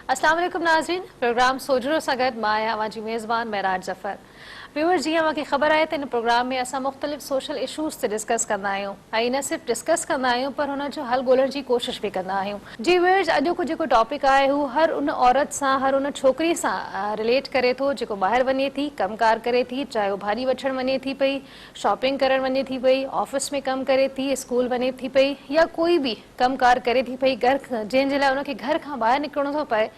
अस्सलाम वालेकुम नाज़रीन, प्रोग्राम सोजरो सां गॾु मां आहियां अवां जी मेज़बान महराज ज़फ़र। व्यूअर्स, जीअं अवांखे ख़बर आहे त इन प्रोग्राम में असां मुख़्तलिफ़ सोशल इशूज़ ते डिस्कस कंदा आहियूं ऐं न सिर्फ़ु डिस्कस कंदा आहियूं पर हुन जो हल ॻोल्हण जी कोशिशि बि कंदा आहियूं। जी व्यूअर्स, अॼोको जेको टॉपिक आहे हू हर उन औरत सां, हर उन छोकिरी सां रिलेट करे थो जेको ॿाहिरि वञे थी, कमकार करे थी, चाहे उहो भाॼी वठणु वञे थी पई, शॉपिंग करणु वञे थी पई, ऑफिस में कमु करे थी, स्कूल वञे थी पई या कोई बि कमकार करे थी पई, घर जंहिंजे लाइ उनखे घर खां ॿाहिरि निकिरणो थो पए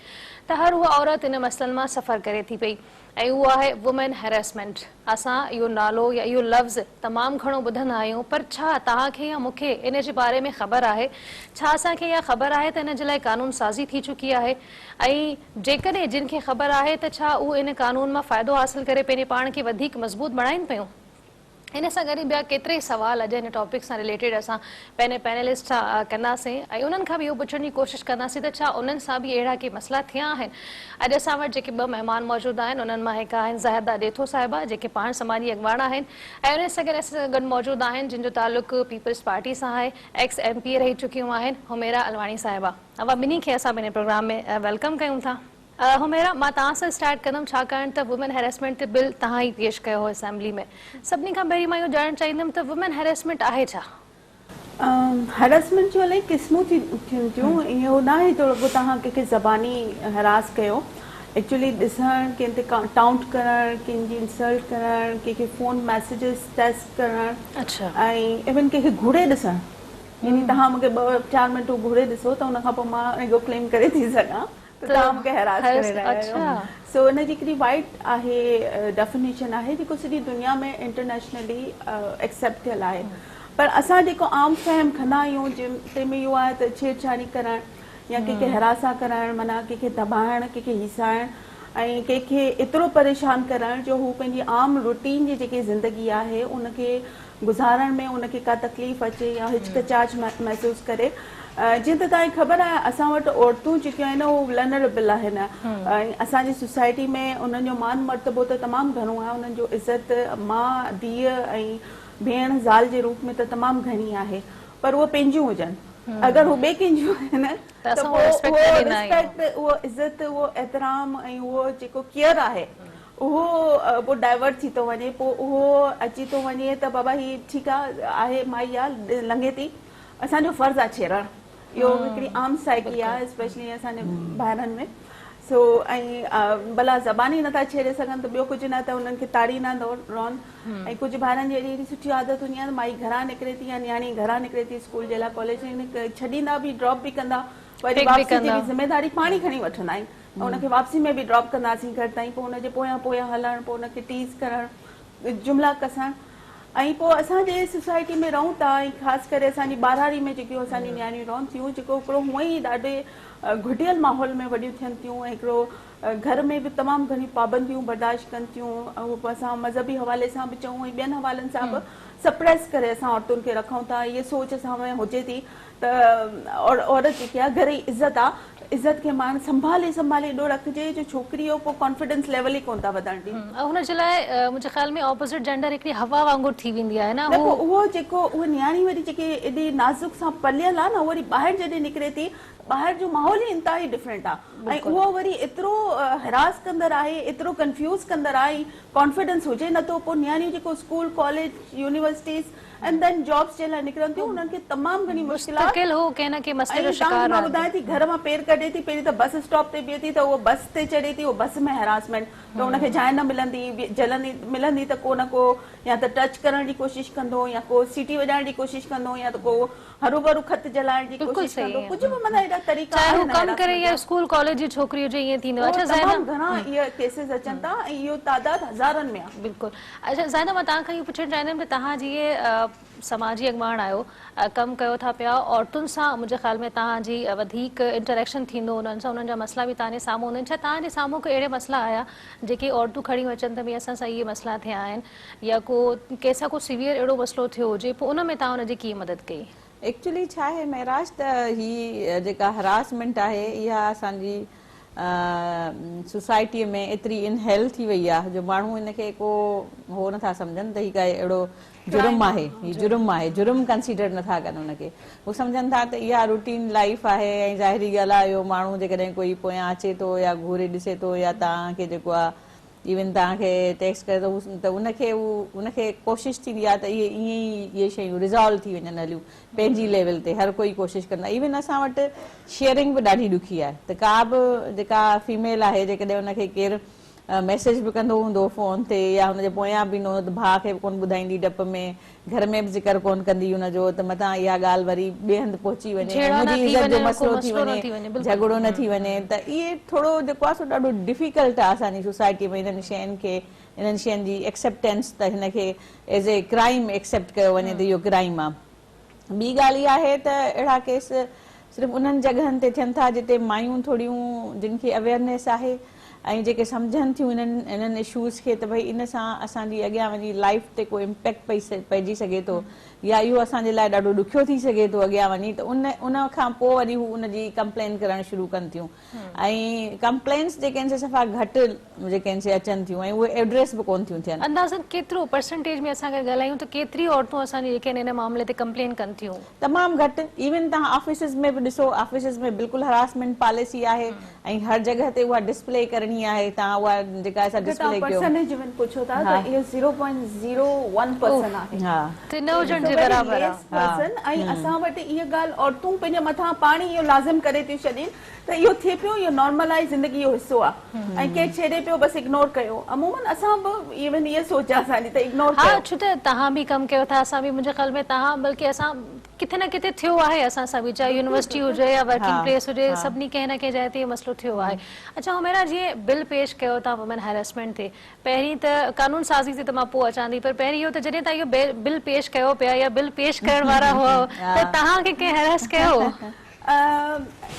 त हर उहा औरत इन मसइलनि मां सफ़र करे थी पई ऐं उहो आहे वुमेन हैरेसमेंट। असां इहो नालो या इहो लफ़्ज़ तमामु घणो ॿुधंदा आहियूं, पर छा तव्हांखे या मूंखे इन जे बारे में ख़बर आहे? छा असांखे इहा ख़बर आहे त इन जे लाइ कानून साज़ी थी चुकी आहे ऐं जेकॾहिं जिन खे ख़बर आहे त छा उहे इन कानून मां फ़ाइदो हासिल करे पंहिंजे पाण खे वधीक मज़बूत बणाइनि पियूं? इन सां गॾु ॿिया केतिरे सवाल अॼु हिन टॉपिक सां रिलेटेड असां पंहिंजे पैनलिस्ट सां कंदासीं ऐं उन्हनि खां बि इहो पुछण जी कोशिशि कंदासीं त छा उन्हनि सां बि अहिड़ा के मसइला थिया आहिनि। अॼु असां वटि जेके ॿ महिमान मौजूदु आहिनि उन्हनि मां हिकु आहिनि ज़ाहिदा ॾेथो साहिबा, जेके पाण समाजी अॻवान आहिनि ऐं उन सां गॾु असां सां गॾु मौजूदु आहिनि जिन जो तालुक़ु पीपल्स पार्टी सां आहे, एक्स MP रही चुकियूं आहिनि, हुमेरा अलवाणी साहिबा। अवां ॿिन्ही खे असां पंहिंजे प्रोग्राम में वेलकम कयूं था। हुमेरा, मां तव्हां सां स्टार्ट कंदमि छाकाणि त वुमेन हैरेसमेंट ते बिल तव्हां ई पेश कयो हो असेंबली में। सभिनी खां पहिरीं मां इहो ॼाणणु चाहींदमि त वुमेन हैरेसमेंट आहे छा? हैरेसमेंट जो इलाही क़िस्मूं थियनि थियूं। इहो न आहे त रुॻो तव्हां कंहिंखे ज़बानी हैरास कयो। एक्चुअली ॾिसणु, कंहिं ते टाउंट करणु, कंहिंजी इंसल्ट करणु, कंहिंखे फ़ोन मैसेजिस टेस्ट करणु ऐं इवन कंहिंखे घूरे ॾिसणु, यानी तव्हां मूंखे 2-4 मिंट घूरे ॾिसो त हुनखां पोइ मां इहो क्लेम करे थी सघां त तव्हां मूंखे हैरास करे रहिया आहियो। सो हुन जी हिकिड़ी वाइड आहे डेफिनेशन आहे जेको सॼी दुनिया में इंटरनेशनली एक्सेप्ट थियल आहे। पर असां जेको आम फहम खंदा आहियूं जंहिंमें इहो आहे त छेड़छाड़ी करणु या कंहिंखे हिरासा करणु, माना कंहिंखे दॿाइणु, कंहिंखे हिसाइणु ऐं कंहिंखे एतिरो परेशान करणु जो हू पंहिंजी आम रूटीन जी जेकी ज़िंदगी आहे उनखे गुज़ारण में उनखे का तकलीफ़ अचे या हिचकिचाहट महसूसु करे। जीअं त तव्हांखे ख़बर आहे असां वटि औरतूं जेके आहिनि उहे वल्नरेबल आहिनि ऐं असांजी सोसाइटी में उन्हनि जो मान मर्तबो त तमामु घणो आहे, उन्हनि जो इज़त माउ धीअ ऐं भेण ज़ाल जे रूप में त तमामु घणी आहे, पर उहे पंहिंजियूं हुजनि। अगरि हू ॿिए कंहिंजियूं आहिनि त उहो रिस्पेक्ट, उहो इज़त, उहो एतिराम ऐं उहो जेको केयर आहे उहो पोइ डाइवर्ट थी थो वञे। पोइ उहो अची थो वञे त बाबा हीअ ठीकु आहे माई आहे लंघे थी, असांजो फर्ज़ु आहे छेड़णु। इहो हिकिड़ी आम साइकी आहे स्पेशली असांजे ॿाहिरनि में। सो ऐं भला ज़बानी नथा छेड़े सघनि त ॿियो कुझु न त उन्हनि खे ताड़ींदा रहनि। ऐं कुझु ॿारनि जी अहिड़ी सुठी आदत हूंदी आहे त माई घरां निकिरे थी या न्याणी घरां निकिरे थी स्कूल जे लाइ, कॉलेज छॾींदा बि, ड्रॉप बि कंदा, वरी वापसी जी बि ज़िमेदारी पाणी खणी वठंदा आहिनि। उनखे वापसी में बि ड्रॉप कंदासीं घर ताईं, पोइ हुनजे पोयां हलणु, पोइ हुनखे टीज़ करणु, जुमिला कसणु। ऐं पोइ असांजे सोसाइटी में रहूं था ऐं ख़ासि करे असांजी ॿारहाड़ी में जेकियूं असांजी न्याणियूं रहनि थियूं, जेको हिकिड़ो हूअं ई ॾाढे घुटियल माहौल में वॾियूं थियनि थियूं ऐं हिकिड़ो घर में बि तमामु घणी पाबंदियूं बर्दाश्त कनि थियूं। ऐं उहो असां मज़हबी हवाले सां बि चऊं ऐं ॿियनि हवालनि सां बि सप्रेस करे असां औरतुनि खे रखूं था। इहा सोच असां में हुजे थी त औरत जेकी आहे घर जी इज़त आहे, इज़त खे माण्हू संभाले एॾो रखिजे जो छोकिरी जो पोइ कॉन्फिडेंस लेवल ई कोन था वधण ॾियनि। हुनजे लाइ मुंहिंजे ख़्याल में ऑपोज़िट जेंडर हिकिड़ी हवा वांगुरु थी वेंदी आहे न। उहो जेको उहा न्याणी वरी जेके एॾी नाज़ुक सां पलियल आहे न, उहो वरी ॿाहिरि जॾहिं निकिरे थी, ॿाहिरि जो माहौल ई इंतिहाई डिफरेंट आहे ऐं उहो वरी एतिरो हिरास कंदड़ आहे, एतिरो कंफ्यूज़ कंदड़ आहे। कॉन्फिडेंस हुजे नथो, पोइ न्याणियूं जेको school, college, universities and then jobs जे लाइ निकिरनि थियूं, उन्हनि खे तमामु घणी मुश्किलात। मां ॿुधायां थी, घर मां पेर कढे थी, पहिरीं त बस स्टॉप ते बीहे थी त उहो बस ते चढ़े थी, उहो बस में हैरासमेंट, त उनखे जाइ न मिलंदी, जलंदी मिलंदी त को न को या त टच करण जी कोशिशि कंदो या को सीटी वॼाइण जी कोशिशि कंदो या त को हरू भरू खत जलाइण जी कोशिशि कंदो। कुझु बि माना एॾा तरीक़ा घणा इहे केसिस अचनि था ऐं इहो तादाद हज़ारनि में आहे। बिल्कुलु। अच्छा ज़ाहिदा, मां तव्हां खां इहो पुछणु चाहींदमि त तव्हां जीअं समाजी अॻवान आहियो, कमु कयो था पिया औरतुनि सां, मुंहिंजे ख़्याल में तव्हांजी वधीक इंटरेक्शन थींदो उन्हनि सां, उन्हनि जा मसइला बि तव्हांजे साम्हूं हूंदा आहिनि। छा तव्हांजे साम्हूं को अहिड़े मसइला आया जेके औरतूं खणी अचनि त भई असां सां इहे मसइला थिया आहिनि या को कंहिंसां को सीवियर अहिड़ो मसइलो थियो हुजे, पोइ उन में तव्हां हुनजी कीअं मदद कई? एक्चुअली छा आहे महराज, त ही जेका हरासमेंट आहे इहा असांजी सोसाइटीअ में एतिरी इनहेल थी वई आहे जो माण्हू इनखे को हो नथा सम्झनि त हीउ काई अहिड़ो जुर्म आहे, हीउ जुर्म आहे, जुर्म कंसीडर नथा कनि हुनखे। हू सम्झनि था त इहा रूटीन लाइफ आहे ऐं ज़ाहिरी ॻाल्हि आहे इहो माण्हू जेकॾहिं कोई पोयां अचे थो या घूरे ॾिसे थो या तव्हांखे जेको आहे इवन तव्हांखे टेक्स्ट करे त उनखे कोशिशि थींदी आहे त इहे शयूं रिज़ॉल्व थी वञनि हलियूं पंहिंजी लेवल ते, हर कोई कोशिशि कंदा। इवन असां वटि शेयरिंग बि ॾाढी ॾुखी आहे त का बि जेका फीमेल आहे जेकॾहिं उनखे केरु मैसेज बि कंदो हूंदो फोन ते या हुनजे पोयां बि न त भाउ खे बि कोन ॿुधाईंदी डप में, घर में बि ज़िक्र कोन कंदी हुनजो त मथां इहा ॻाल्हि वरी ॿिए हंधि पहुची वञे, मुंहिंजी इज़त जो मसइलो थी वञे, झगड़ो न थी वञे, त इहे थोरो जेको आहे सो ॾाढो डिफिकल्ट आहे असांजी सोसाइटी में इन्हनि शयुनि खे, इन्हनि शयुनि जी एक्सेप्टेंस त हिनखे एज़ ए क्राइम एक्सेप्ट कयो वञे त इहो क्राइम आहे। ॿी ॻाल्हि इहा आहे त अहिड़ा केस सिर्फ़ु उन्हनि जॻहनि ते थियनि था जिते मायूं थोरियूं जिन खे अवेयरनेस आहे ऐं जेके सम्झनि थियूं इन्हनि इशूज़ खे त भई इन सां असांजी अॻियां वञी लाइफ ते को इम्पैक्ट पइजी सघे थो या इहो असांजे लाइ ॾाढो ॾुखियो थी सघे थो अॻियां वञी, त उन खां पोइ वरी हू उनजी कंप्लेन करणु शुरू कनि थियूं ऐं कंप्लेन्स जेके आहिनि से सफ़ा घटि जेके आहिनि से अचनि थियूं ऐं उहे एड्रेस बि कोन थियूं थियनि। अंदाज़न केतिरो परसेंटेज में असां ॻाल्हायूं त केतिरी औरतूं असांजी जेके आहिनि इन मामले ते कंप्लेन कनि थियूं? तमामु घटि। इवन तव्हां ऑफिसिस में बि ॾिसो, ऑफिसिस में बिल्कुल हरासमेंट पॉलिसी आहे ऐं हर जगह ते उहा डिस्प्ले करणी आहे, तव्हां उहा जेका असां डिस्प्ले कयो परसेंटेज में पूछो था त इहो 0.01% आहे। हा त न हुजण जे बराबर आहे। ऐं असां वटि इहा ॻाल्हि औरतूं पंहिंजे मथां पाण इहो लाज़िम करे थियूं छॾीनि त इहो थिए पियो, इहो नॉर्मलाइज़ ज़िंदगी जो हिसो आहे ऐं केरु छेड़े पियो बसि इग्नोर कयो। अमूमन असां बि इवन इहा सोच आहे असांजी त इग्नोर हा, छो त तव्हां बि कमु कयो था, असां बि मुंहिंजे ख़्याल में तव्हां बल्कि असां किथे न किथे थियो आहे असां सां बि, चाहे यूनिवर्सिटी हुजे या वर्किंग प्लेस हुजे, सभिनी कंहिं न कंहिं जाइ ते इहो मसइलो थियो आहे। अच्छा हुमेरा, जीअं बिल पेश कयो था वुमेन हैरेसमेंट ते, पहिरीं त कानून साज़ी ते त मां पोइ अचां थी, पर पहिरीं इहो त जॾहिं तव्हां इहो बिल पेश कयो पिया या बिल पेश करण वारा हुआ त तव्हांखे कंहिं हैरेस कयो?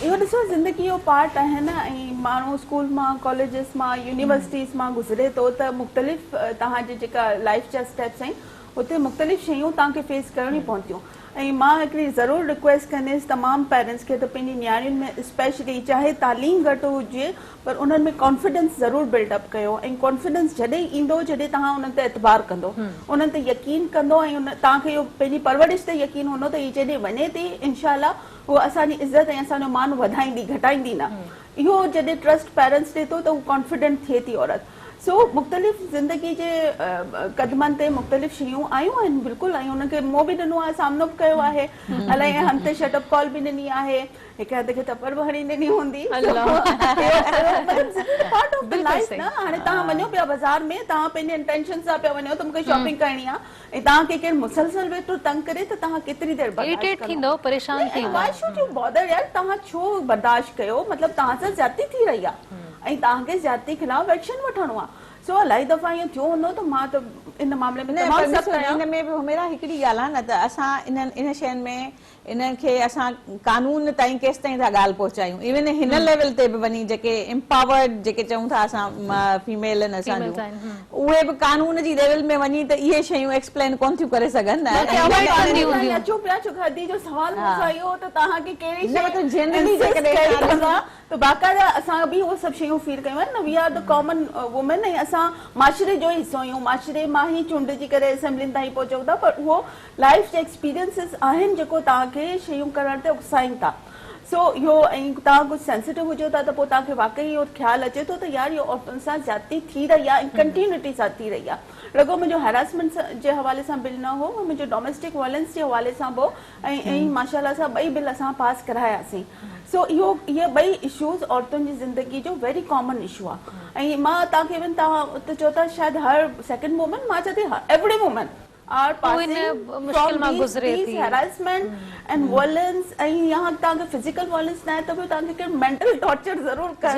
इहो ॾिसो ज़िंदगी जो पार्ट आहे न, ऐं माण्हू स्कूल मां, कॉलेजिस मां, यूनिवर्सिटीज़ मां गुज़रे थो त मुख़्तलिफ़ तव्हांजी जेका लाइफ जा स्टेप्स आहिनि उते मुख़्तलिफ़ शयूं तव्हांखे फेस करणी पवंदियूं। ऐं मां हिकिड़ी ज़रूरु रिक्वेस्ट कंदसि तमामु पेरेंट्स खे त पंहिंजी नियाणियुनि में स्पेशली चाहे तालीम घटि हुजे पर उन्हनि में कॉन्फिडेंस ज़रूरु बिल्डअप कयो, ऐं कॉन्फिडेंस जॾहिं ईंदो जॾहिं तव्हां उन्हनि ते एतबार कंदो, उन्हनि ते यकीन कंदो ऐं तव्हांखे इहो पंहिंजी परवरिश ते यकीन हूंदो त हीअ जॾहिं वञे थी इनशाला उहा असांजी इज़त ऐं असांजो मान वधाईंदी, घटाईंदी न। इहो जॾहिं ट्रस्ट पेरेंट्स ॾिए थो त उहो कॉन्फिडेंट थिए थी औरत। सो मुख़्तलिफ़ ज़िंदगी जे क़दमनि ते मुख़्तलिफ़ शयूं आयूं आहिनि बिल्कुलु, ऐं उनखे मुंहुं बि ॾिनो आहे, सामनो बि कयो आहे, अलाए हंध ते शटअप कॉल बि ॾिनी आहे, हिकु हंध खे थप्पड़ बि हणी ॾिनी हूंदी। हाणे तव्हां वञो पिया बाज़ार में, तव्हां पंहिंजे इंटेंशन सां पिया वञो त मूंखे शॉपिंग करणी आहे ऐं तव्हांखे केरु मुसलसल वेठो तंग करे त तव्हां केतिरी देरि बर्दाश्त थींदो, परेशान थींदो। व्हाई शुड यू बॉदर यार, तव्हां छो बर्दाश्त कयो? मतिलबु तव्हां सां ज्यादती थी रही आहे ऐं तव्हांखे ज्यादती खिलाफ़ एक्शन वठणो आहे। सो इलाही दफ़ा ईअं थियो हूंदो त मां त इन मामले में इन में बि मेरा हिकिड़ी ॻाल्हि आहे न त असां इन शयुनि में इन्हनि खे असां कानून ताईं केसि ताईं था ॻाल्हि पहुचायूं, इवन हिन लेवल ते बि वञी जेके एम्पावर्ड जेके चऊं था असां फीमेल आहिनि असांजूं, उहे बि कानून जी लेवल में वञी त इहे शयूं एक्सप्लेन कोन थियूं करे सघनि। अचो पिया छो खदी जो सवाल इहो त तव्हांखे कहिड़ी त बाक़ाइदा असां बि उहे सभु शयूं फील कयूं आहिनि न। We are the common women ऐं असां माशरे जो हिसो आहियूं, माशरे मां ई चूंडजी करे असेंबलियुनि ताईं पहुचूं था, पर उहो लाइफ जा एक्सपीरियंसिस आहिनि जेको तव्हांखे शयूं करण ते उकसाइनि था। सो इहो ऐं तव्हां कुझु सेंसिटिव हुजो था त पोइ तव्हांखे वाकई इहो ख़्यालु अचे थो त यार इहो औरतुनि सां ज्यादती थी रही आहे ऐं कंटिन्यूटी सां थी रही आहे। रुॻो मुंहिंजो हैरासमेंट जे हवाले सां बिल न हो, मुंहिंजो डोमेस्टिक वायलेंस जे हवाले सां हो ऐं माशाल्लाह सां ॿई बिल असां पास करायासीं। सो इहे ॿई इशूज़ औरतुनि जी ज़िंदगी जो वेरी कॉमन इशू आहे। ऐं मां तव्हांखे इवन तव्हां उते चओ था शायदि हर सेकेंड वुमन, मां चवां थी every woman are passing from these harassment and violence, ऐं यहाँ तव्हांखे फिजिकल वायलेंस न आहे त बि तव्हांखे केरु मेंटल टॉर्चर ज़रूर कर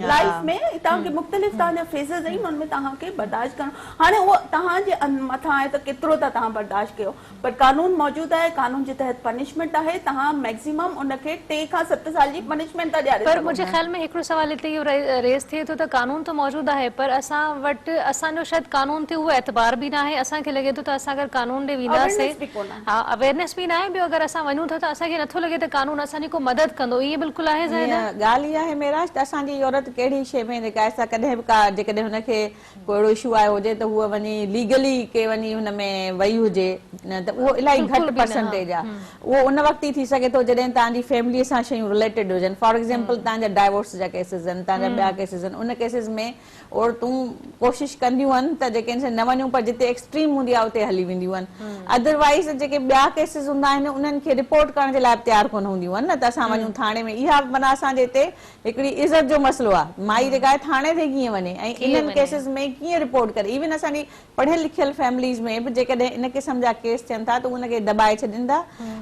लाइफ में, तव्हांखे मुख़्तलिफ़ तव्हांजा फेज़ेस आहिनि हुन में तव्हांखे बर्दाश्त करणो। हाणे उहो तव्हांजे मथां आहे त केतिरो था तव्हां बर्दाश्त कयो, पर कानून मौजूदु आहे, कानून जे तहत पनिशमेंट आहे, तव्हां मैक्सिमम उनखे 3 खां 7 साल जी पनिशमेंट था ॾियारे। पर मुंहिंजे ख़्याल में हिकिड़ो सवाल हिते इहो रेज़ थिए थो त कानून त मौजूदु आहे पर असां वटि असांजो शायदि कानून ते उहो एतबार बि न आहे। असांखे लॻे थो त असां असां अगरि कानून ॾे वेंदासीं Awareness बि कोन आहे। हा अवेयरनेस बि न आहे ॿियो अगरि असां वञूं था त असांखे नथो लॻे त कानून असांजी को मदद कंदो ईअं बिल्कुलु आहे ज़ाहिदा ॻाल्हि इहा आहे मेराज त असांजी औरत कहिड़ी शइ में जेका आहे कॾहिं बि का जेकॾहिं हुनखे को अहिड़ो इशू आयो हुजे त हूअ वञी लीगली के वञी हुन में वई हुजे न त उहो इलाही बिल्कुलु घटि बि न, परसेंटेज आहे उहो उन वक़्तु ई थी सघे थो जॾहिं तव्हांजी फैमिलीअ सां शयूं रिलेटेड हुजनि फॉर एग्ज़ाम्पल तव्हांजा डाइवोर्स जा केसिस आहिनि तव्हांजा ॿिया केसिस आहिनि उन केसिस में औरतूं कोशिशि कंदियूं आहिनि त जेके न वञूं पर जिते एक्सट्रीम हूंदी आहे उते हली वेंदियूं आहिनि अदरवाइज़ जेके ॿिया केसिस हूंदा आहिनि उन्हनि खे रिपोर्ट करण जे लाइ तयारु कोन हूंदियूं आहिनि न त असां वञूं थाणे में इहा माना असांजे हिते हिकिड़ी इज़त जो मसइलो आहे माई जेका आहे थाणे ते कीअं वञे ऐं इन्हनि केसिस में कीअं रिपोर्ट करे इवन असांजी पढ़ियल लिखियल फैमिलीज़ में बि जेकॾहिं इन क़िस्म जा केस थियनि था त उनखे दॿाए छॾींदा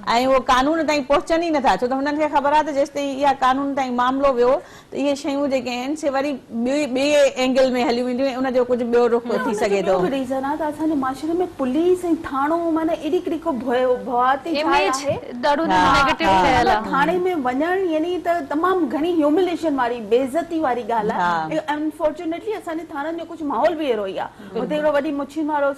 ऐं उहो कानून ताईं पहुचनि ई नथा छो त हुननि खे ख़बर आहे त जेसि ताईं इहा कानून ताईं मामिलो वियो त इहे शयूं जेके आहिनि से वरी ॿिए एंगल में हली वेंदियूं ऐं उनजो कुझु ॿियो रुख थी सघे थो रीज़न आहे त असांजे माशरे में पुलिस ऐं थाणो माना एॾी हिकिड़ी को भवाती इमेज ॾाढो नेगेटिव ठहियल आहे थाणे में वञण यानी त तमामु घणी ह्यूमिलेशन वारी बेइज़ती वारी ॻाल्हि आहे अनफॉर्चुनेटली असांजे थाणनि जो कुझु माहौल बि अहिड़ो ई आहे हुते हिकिड़ो वॾी मुछिन वारो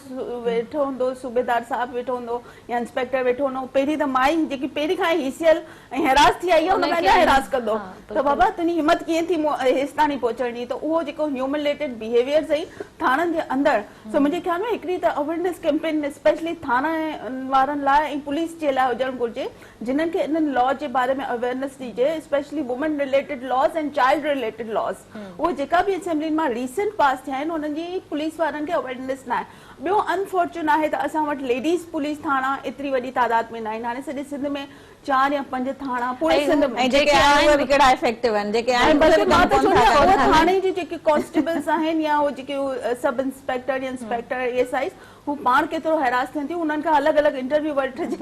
वेठो हूंदो सूबेदार साहिबु वेठो हूंदो या इंस्पेक्टर वेठो हूंदो पहिरीं त माई जेकी पहिरीं खां हिसियल ऐं हैरास थी आई आहे हुन पंहिंजा हैरास कंदो त बाबा तुंहिंजी हिमत कीअं थी हेसि ताणी पहुचण जी त उहो जेको ह्यूमिलेटेड बिहेवियर सही थाणनि जे अंदरि सो मुंहिंजे ख़्याल में हिकिड़ी त अवेयरनेस कैंपेन स्पेशली थाणा वारनि लाइ ऐं पुलिस जे लाइ हुजणु घुरिजे जिन्हनि खे इन्हनि लॉ जे बारे में अवेयरनेस ॾिजे specially women related loss and child related loss उहे जेका बि असेंबली मां रीसेंट पास थिया आहिनि हुननि जी पुलिस वारनि खे अवेयरनेस न आहे ॿियो अनफॉर्चुन आहे त असां वटि लेडीज़ पुलिस थाणा एतिरी वॾी तादाद में न आहिनि हाणे सॼे सिंध में 4 या 5 थाणा पूरे सिंध में जेके आहिनि उहे बि कहिड़ा इफेक्टिव आहिनि जेके आहिनि बल्कि मां त चवंदी आहियां उहे थाणे जी जेके कॉन्स्टेबल्स आहिनि या उहे जेके सब इंस्पेक्टर या इंस्पेक्टर एएसआई हू पाण केतिरो हैरास थियनि थियूं उन्हनि खां अलॻि अलॻि इंटरव्यू वठिजे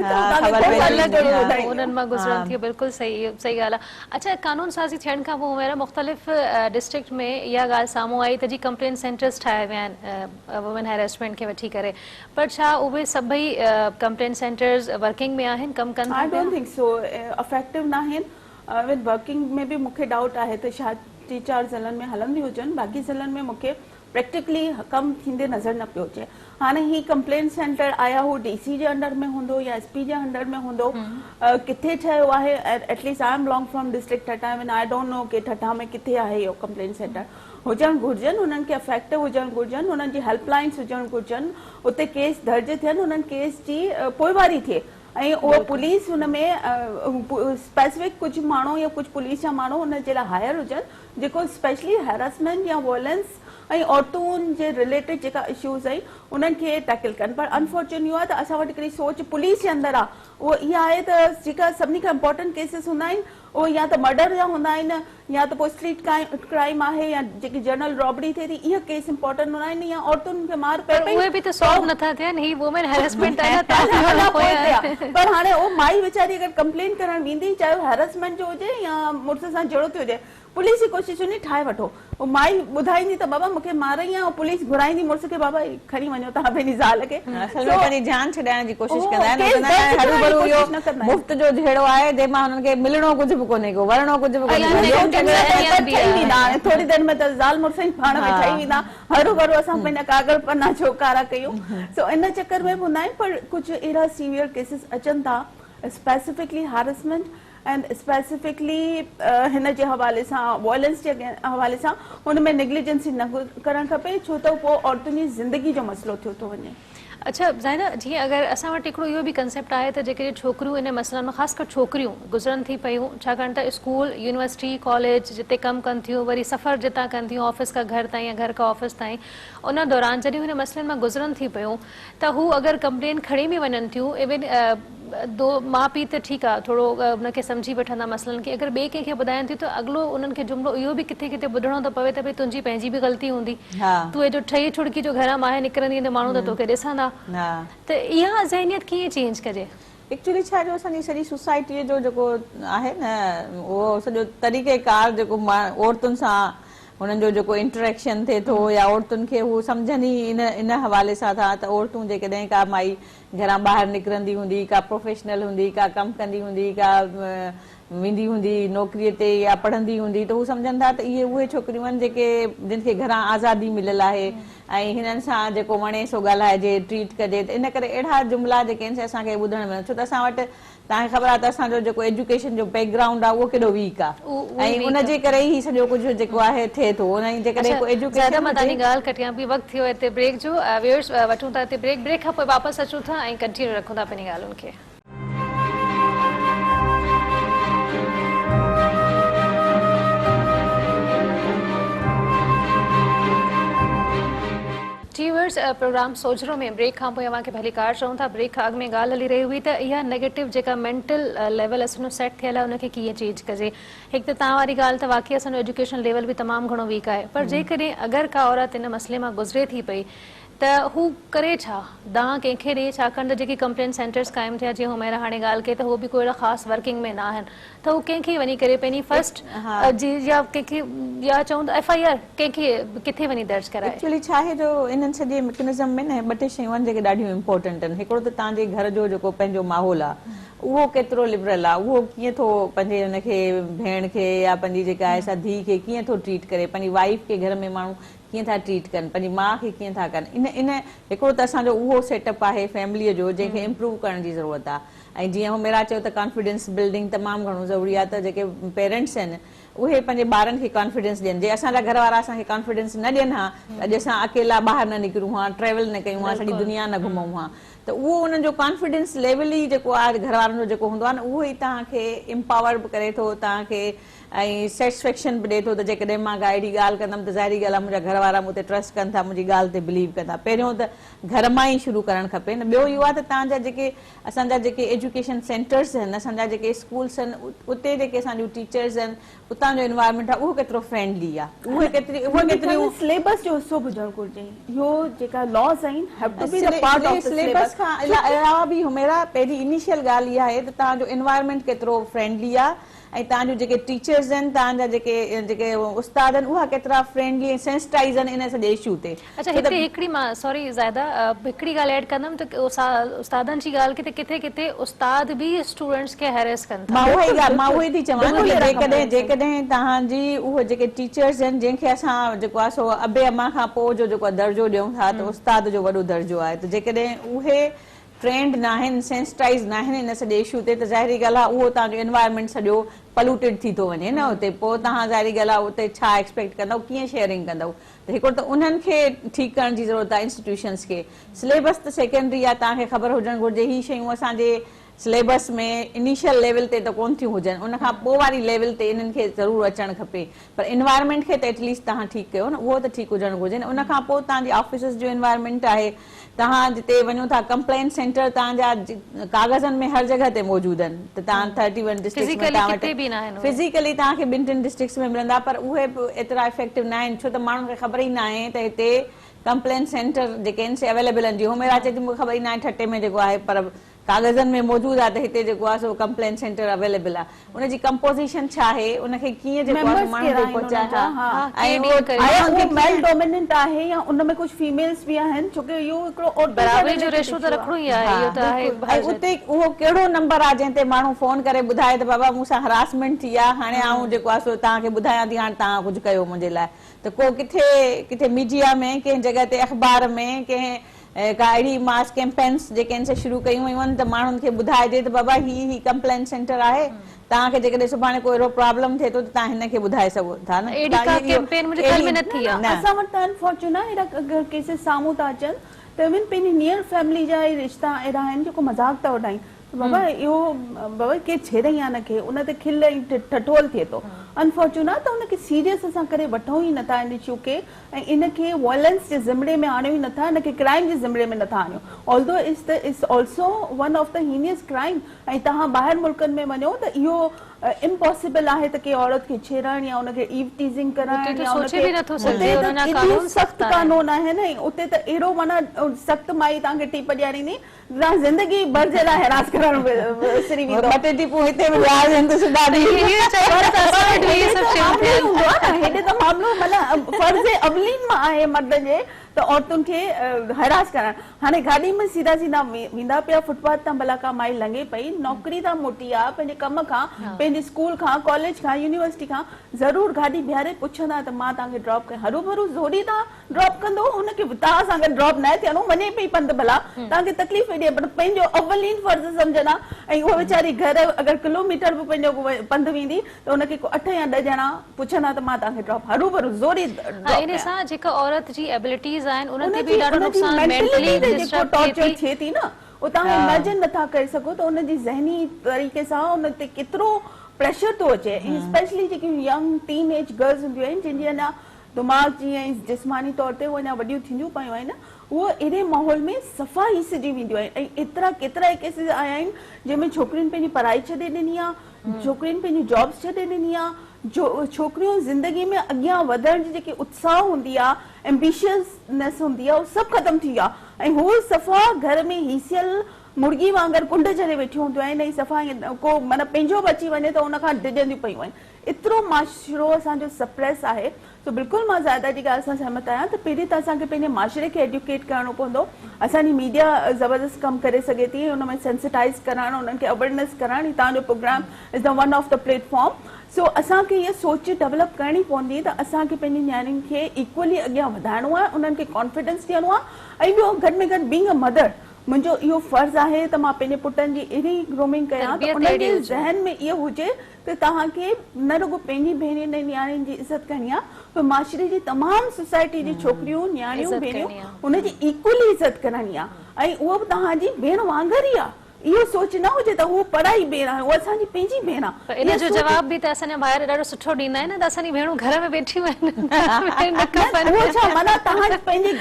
उन्हनि मां गुज़रनि थियूं बिल्कुलु सही ॻाल्हि आहे अच्छा कानून साज़ी थियण खां पोइ मेरा मुख़्तलिफ़ डिस्ट्रिक्ट में इहा ॻाल्हि साम्हूं आई त जी कंप्लेन सेंटर्स ठाहिया विया आहिनि वुमेन हैरेसमेंट खे वठी करे पर छा उहे सभई कंप्लेन सेंटर्स वर्किंग में आहिनि कमु कनि I don't think so effective न आहिनि विद वर्किंग में बि मूंखे डाउट आहे त शायदि 3-4 ज़िलनि में हलंदी हुजनि बाक़ी ज़िलनि में मूंखे प्रैक्टिकली कमु थींदे नज़र न पियो अचे हाणे ही कंप्लेन सेंटर आया हू डीसी जे अंडर में हूंदो या एसपी जे अंडर में हूंदो किथे ठहियो आहे at least I am belong from district Thatta and I don't know कि ठठा में किथे आहे इहो कंप्लेन सेंटर हुजणु घुरिजनि हुननि खे इफेक्टिव हुजणु घुरिजनि हुननि जी हेल्पलाइन्स हुजणु घुरिजनि उते केस दर्ज थियनि हुननि केस जी पोइवारी थिए ऐं उहो पुलिस हुन में स्पेसिफिक कुझु माण्हू या कुझु पुलिस जा माण्हू हुन जे लाइ हायर हुजनि जेको स्पेशली हैरेसमेंट या वॉयलेंस ऐं औरतुनि जे रिलेटेड जेका इश्यूज़ आहिनि उन्हनि खे टैकल कनि पर अनफॉर्चुनेट इहो आहे त असां वटि हिकिड़ी सोच पुलिस जे अंदरि आहे उहो इहा आहे त जेका सभिनी खां इम्पोर्टेंट केसिस हूंदा आहिनि उहो या त मर्डर जा हूंदा आहिनि या त पोइ स्ट्रीट क्राइम आहे या जेकी जनरल रॉबरी थिए थी इहा केस इम्पोर्टेंट हूंदा आहिनि या औरतुनि खे मार पए उहे बि त सॉल्व नथा थियनि ही वुमेन हैरेसमेंट आहे पर हाणे उहो माई वीचारी अगरि कंप्लेन करणु वेंदी चाहे उहो हैरेसमेंट जो हुजे या मुड़ुस सां जहिड़ो थियो हुजे पुलिस जी कोशिशि हुई ठाहे वठो माई ॿुधाईंदी त बाबा मूंखे मारई आहे पुलिस घुराईंदी मुड़ुस खे बाबा खणी वञो तव्हां पंहिंजी ज़ाल खे जान छॾाइण जी कोशिशि कंदा आहिनि मुफ़्त जो जहिड़ो आहे जंहिंमां हुननि खे मिलणो कुझु बि कोन्हे को वरणो कुझु बि कोन्हे थोरी देरि में त ज़ाल मुड़ुस ई पाण में ठही वेंदा हरू भरू असां पंहिंजा कागड़ पन्ना छोकारा कयूं सो इन चक्कर में बि हूंदा आहिनि पर कुझु अहिड़ा सीवियर केसिस अचनि था स्पेसिफिकली हैरेसमेंट एंड स्पेसिफिकली हिन जे हवाले सां वॉयलेंस जे हवाले सां हुन में नेग्लिजेंसी न करणु खपे छो त पोइ औरतुनि जी ज़िंदगी जो मसइलो थियो थो वञे अच्छा ज़ाहिदा जीअं अगरि असां वटि हिकिड़ो इहो बि कंसेप्ट आहे त जेके छोकिरियूं इन मसइलनि में ख़ासि कर छोकिरियूं गुज़रनि थी पियूं छाकाणि त स्कूल यूनिवर्सिटी कॉलेज जिते कमु कनि थियूं वरी सफ़र जितां कनि थियूं ऑफिस खां घर ताईं या घर खां ऑफिस ताईं उन दौरान जॾहिं हिन मसइलनि मां गुज़रनि थी पियूं त हू अगरि कंप्लेन खणी बि वञनि थियूं इवन दो माउ पीउ त ठीकु आहे थोरो उनखे सम्झी वठंदा मसइलनि खे अगरि ॿिए कंहिंखे ॿुधाइनि थियूं त अॻिलो उन्हनि खे जुमिलो इहो बि किथे किथे ॿुधणो थो पवे त भई तुंहिंजी पंहिंजी बि ग़लती हूंदी तूं जो ठही छुड़की जो घर मां निकिरंदी त माण्हू त तोखे ॾिसंदा त इहा ज़हनियत कीअं चेंज कजे एक्चुअली छा जो असांजी सॼी सोसाइटीअ जो जेको आहे न उहो सॼो तरीक़ेकार जेको औरतुनि सां हुननि जो जेको इंटरेक्शन थिए थो या औरतुनि खे हू सम्झनि ई इन हवाले सां था त औरतूं जेकॾहिं का माई घरां ॿाहिरि निकिरंदी हूंदी का प्रोफेशनल हूंदी का कमु कंदी हूंदी का वेंदी हूंदी नौकिरीअ ते या पढ़ंदी हूंदी त हू सम्झनि था त इहे उहे छोकिरियूं आहिनि जिन खे घरां आज़ादी मिलियल आहे ऐं हिननि सां जेको वणे सो ॻाल्हाइजे ट्रीट कजे त इन करे अहिड़ा जुमिला जेके आहिनि से असांखे ॿुधण में छो त असां वटि तव्हांखे ख़बर आहे त असांजो जेको एजुकेशन जो बैकग्राउंड आहे उहो केॾो वीक आहे ऐं उनजे करे ई सॼो कुझु जेको आहे थिए थो उन जे करे एजुकेशन मां तव्हांजी ॻाल्हि कटियां पई वक़्तु थियो हिते ब्रेक जो व्यूअर्स वठूं था हिते ब्रेक खां पोइ वापसि अचूं था ऐं कंटिन्यू रखूं था पंहिंजी ॻाल्हियुनि खे व्यूअर्स प्रोग्राम सोचरो में ब्रेक खां पोइ अव्हांखे भली कार चऊं था ब्रेक खां अॻु में ॻाल्हि हली रही हुई त इहा नेगेटिव जेका मेंटल लेवल असांजो सेट थियल आहे उनखे कीअं चेंज कजे हिकु त तव्हां वारी ॻाल्हि त वाक़ई असांजो एजुकेशन लेवल बि तमामु घणो वीक आहे पर जेकॾहिं अगरि का औरत इन मसइले मां गुज़रे थी पई त हू करे छा दां कंहिंखे ॾिए छाकाणि त जेकी कंप्लेन सेंटर्स क़ाइमु थिया जीअं हुमैरा हाणे ॻाल्हि कई त उहो बि कोई अहिड़ा ख़ासि वर्किंग में न आहिनि त हू कंहिंखे वञी करे पंहिंजी फर्स्ट जी या कंहिंखे या चऊं त FIR कंहिंखे किथे वञी दर्ज कराए एक्चुअली छा आहे जो इन्हनि सॼे मैकेनिज़म में न ॿ टे शयूं आहिनि जेके ॾाढियूं इम्पोर्टेंट आहिनि हिकिड़ो त तव्हांजे घर जो जेको पंहिंजो माहौल आहे उहो केतिरो लिबरल आहे उहो कीअं थो पंहिंजे हुनखे भेण खे या पंहिंजी जेका आहे सा धीउ खे कीअं थो ट्रीट करे पंहिंजी वाइफ खे घर में माण्हू कीअं था ट्रीट कनि पंहिंजी माउ खे कीअं था कनि इन हिकिड़ो त असांजो उहो सेटअप आहे फैमिलीअ जो जंहिंखे इम्प्रूव करण जी ज़रूरत आहे ऐं जीअं हुमेरा चयो त कॉन्फिडेंस बिल्डिंग तमामु घणो ज़रूरी आहे त जेके पेरेंट्स आहिनि उहे पंहिंजे ॿारनि खे कॉन्फिडेंस ॾियनि जे असांजा घर वारा असांखे कॉन्फिडेंस न ॾियनि हा अॼु असां अकेला ॿाहिरि न निकिरूं हा ट्रेवल न कयूं हा सॼी दुनिया न घुमूं हा त उहो उन्हनि जो कॉन्फिडेंस लेवल ई जेको आहे घर वारनि जो जेको हूंदो आहे न उहो ई तव्हांखे इम्पावर बि करे थो तव्हांखे ऐं सेटिस्फेक्शन बि ॾिए थो त जेकॾहिं मां अहिड़ी ॻाल्हि कंदमि त ज़ाहिरी ॻाल्हि आहे मुंहिंजा घर वारा मूं ते ट्रस्ट कनि था मुंहिंजी ॻाल्हि ते बिलीव कंदा पहिरियों त घर मां ई शुरू करणु खपे न ॿियो इहो आहे त तव्हांजा जेके असांजा जेके एजुकेशन सेंटर्स आहिनि असांजा जेके स्कूल्स आहिनि उते जेके असांजूं टीचर्स आहिनि उतां जो एनवायरमेंट आहे उहो केतिरो फ्रेंडली आहे उहे केतिरी सिलेबस जो हिसो हुजणु घुरिजे इहो जेका लॉस आहिनि have to be the part of syllabus खां अलावा बि हुमेरा पहिरीं इनिशियल ॻाल्हि इहा आहे त तव्हांजो एनवायरमेंट केतिरो फ्रेंडली आहे ऐं तव्हांजो जेके टीचर्स आहिनि तव्हांजा जेके उस्ताद आहिनि उहा केतिरा फ्रेंडली ऐं सेंसिटाइज़ आहिनि इन सॼे इशू ते अच्छा हिते हिकिड़ी मां सॉरी ज़ाइदा हिकिड़ी ॻाल्हि ऐड कंदमि त उस्तादनि जी ॻाल्हि की त किथे किथे उस्ताद बि स्टूडेंट्स खे हैरेस कनि मां उहो ई थी चवां जेकॾहिं तव्हांजी उहे जेके टीचर्स आहिनि जंहिंखे असां जेको आहे सो अबे अमा खां पोइ जो जेको दर्जो ॾियूं था त उस्ताद जो वॾो दर्जो आहे त जेकॾहिं उहे ट्रेंड न आहिनि सेंसिटाइज़ न आहिनि इन सॼे इशू ते त ज़ाहिरी ॻाल्हि आहे उहो तव्हांजो एनवायरमेंट सॼो पल्यूटेड थी थो वञे न उते पोइ तव्हां ज़ाहिरी ॻाल्हि आहे उते छा एक्सपेक्ट कंदव कीअं शेयरिंग कंदव त हिकिड़ो त उन्हनि खे ठीकु करण जी ज़रूरत आहे इंस्टीट्यूशन्स खे सिलेबस त सेकेंडरी आहे तव्हांखे ख़बर हुजणु घुरिजे ही शयूं असांजे सिलेबस में इनिशियल लेवल ते त कोन थियूं हुजनि उनखां पोइ वारी लेवल ते इन्हनि खे ज़रूरु अचणु खपे पर एनवायरमेंट खे त एटलीस्ट तव्हां ठीकु कयो न उहो त ठीकु हुजणु घुरिजे न उनखां पोइ तव्हांजी ऑफिसिस जो एनवायरमेंट आहे तव्हां जिते वञो था कंप्लेन सेंटर तव्हांजा कागज़नि में हर जॻह ते मौजूदु आहिनि त तव्हां 31 डिस्ट्रिक्ट में तव्हां वटि फिज़िकली तव्हांखे 2-3 डिस्ट्रिक्ट्स में मिलंदा पर उहे बि एतिरा इफेक्टिव न आहिनि छो त माण्हुनि खे ख़बर ई न आहे त हिते कंप्लेन सेंटर जेके आहिनि से अवेलेबल आहिनि जीअं हुमेरा चए थी मूंखे ख़बर ई न आहे ठटे में जेको आहे पर कागज़नि में मौजूदु आहे त हिते जेको आहे सो कंप्लेन सेंटर अवेलेबल आहे उनजी कंपोज़िशन छा आहे उनखे कीअं जेको आहे माण्हू खे पहुचाए मेल डोमिनेंट आहे या उनमें कुझु फीमेल्स बि आहिनि छोकी इहो हिकिड़ो बराबरी जो रेशो त रखणो ई आहे इहो त आहे उते उहो कहिड़ो नंबर आहे जंहिं ते माण्हू फोन करे ॿुधाए त बाबा मूंसां हरासमेंट थी आहे हाणे आऊं जेको आहे सो तव्हांखे ॿुधायां थी हाणे तव्हां कुझु कयो मुंहिंजे लाइ त को किथे मीडिया में कंहिं जॻह ते अख़बार में कंहिं का अहिड़ी मास कैंपेन्स जेके आहिनि से शुरू कयूं वयूं आहिनि त माण्हुनि खे ॿुधाइजे त बाबा ही कंप्लेन सेंटर आहे तव्हांखे जेकॾहिं सुभाणे को अहिड़ो प्रॉब्लम थिए थो त तव्हां हिनखे ॿुधाए सघो था न असां वटि अनफॉर्चुनेट अहिड़ा केसिस साम्हूं था अचनि त इवन पंहिंजी नियर फैमिली जा ई रिश्ता अहिड़ा आहिनि जेको मज़ाक था उॾाइनि बाबा इहो बाबा केरु छेड़ई आहे हिनखे उन ते खिल ऐं ठठोल थिए थो अनफॉर्चुनेट त उनखे सीरियस असां करे वठूं ई नथा इन इशू खे ऐं इनखे वायलेंस जे ज़िमड़े में आणियूं ई नथा इनखे क्राइम जे ज़िमड़े में नथा आणियूं although it's also one of the heinous crime ऐं तव्हां ॿाहिरि मुल्कनि में वञो त इहो इम्पॉसिबल आहे त के औरत खे छेड़ण या उनखे ईव टीजिंग करण या उनखे सख़्त कानून आहे न उते त अहिड़ो माना सख़्त माई तव्हांखे टीप ॾियारींदी तव्हां ज़िंदगी भर जे लाइ हैरास करण विसरी वेंदो ॿ टे पोइ हिते बि हेॾे त मामिलो माना फर्ज़ अवलीन मां आहे मर्द जे त त औरतुनि खे हरास करण। हाणे गाॾी में सीधा सीधा वेंदा पिया फुटपाथ तां, भला का माई लंघे पई, नौकरी तां मोटी आहे, पंहिंजे कम खां, पंहिंजे स्कूल खां, कॉलेज खां, यूनिवर्सिटी खां, ज़रूर गाॾी बीहारे पुछंदा त मां तव्हांखे ड्रॉप कयां। हरू भरू ज़ोरी तां ड्रॉप कंदो, हुनखे तव्हां सां गॾु ड्रॉप न थियणो, वञे पई पंधु भला, तव्हांखे तकलीफ़ ॾिए, पर पंहिंजो अवलीन फर्ज़ सम्झंदा। ऐं उहा वीचारी घर अगरि किलोमीटर बि पंहिंजो पंधु वेंदी त हुनखे 8 या 10 ॼणा पुछंदा त मां तव्हांखे ड्रॉप, हरू भरू ज़ोरी इन सां जेका औरत जी एबिलिटीज़ आहिनि उन ते बि ॾाढो नुक़सान मेंटली डिस्टर्ब टॉर्चर थिए थी न, उहो तव्हां इमेजिन नथा करे सघो त उनजी ज़हनी तरीक़े सां उन ते केतिरो प्रेशर थो अचे। स्पेशली जेकी यंग टीन एज गर्ल्स हूंदियूं आहिनि, जिन जी अञा दिमाग़ जी ऐं जिस्मानी तौर ते अञा वॾियूं थींदियूं पियूं आहिनि, उहो अहिड़े माहौल में सफ़ा ई सिजी वेंदियूं आहिनि। ऐं एतिरा केतिरा ई केसिस आया आहिनि जंहिंमें छोकिरियुनि पंहिंजी पढ़ाई छॾे ॾिनी आहे, छोकिरियुनि पंहिंजी जॉब्स छॾे ॾिनी आहे, जो छोकिरियूं ज़िंदगी में अॻियां वधण जी जेकी उत्साह हूंदी आहे, एम्बिशियसनेस हूंदी आहे, उहो सभु ख़तमु थी वियो आहे। ऐं हू सफ़ा घर में हीसियल मुर्गी वांगुरु कुंड चढ़े वेठियूं हूंदियूं आहिनि, ऐं सफ़ा को माना पंहिंजो बि अची वञे त उनखां डिॼंदियूं पियूं आहिनि। एतिरो माशरो असांजो सप्रेस आहे। तो बिल्कुलु मां ज़ायदा जी ॻाल्हि सां सहमत आहियां त पहिरीं त असांखे पंहिंजे माशरे खे एड्यूकेट करणो पवंदो। असांजी मीडिया ज़बरदस्त कमु करे सघे थी हुन में सेंसिटाइज़ करणु, उन्हनि खे अवेयरनेस करणु। ही तव्हांजो program is the one of the platform. So असांखे इहा सोच डेवलप करणी पवंदी त असांखे पंहिंजी नियाणियुनि खे इक्वली अॻियां वधाइणो आहे, उन्हनि खे कॉन्फिडेंस ॾियणो आहे। ऐं ॿियो गॾु में गॾु बीइंग अ मदर, मुंहिंजो इहो फर्ज़ आहे त मां पंहिंजे पुटनि जी अहिड़ी ग्रूमिंग कयां त उन्हनि जे ज़हन में इहो हुजे त तव्हांखे न रुॻो पंहिंजी भेणियुनि ऐं नियाणियुनि जी इज़त करणी आहे, पर माशरे जी तमामु सोसाइटी जी छोकिरियूं, नियाणियूं, भेणियूं, हुनजी इक्वली इज़त करणी आहे। ऐं उहा बि तव्हांजी भेण वांगुरु ई आहे। इहो सोच न हुजे त उहो पढ़ाई भेण आहे, उहा असांजी पंहिंजी भेण आहे। इन जो जवाब बि त असांजा ॿाहिरि ॾाढो सुठो ॾींदा आहिनि त असांजी भेणूं घर में वेठियूं आहिनि। उहो छा माना तव्हां पंहिंजी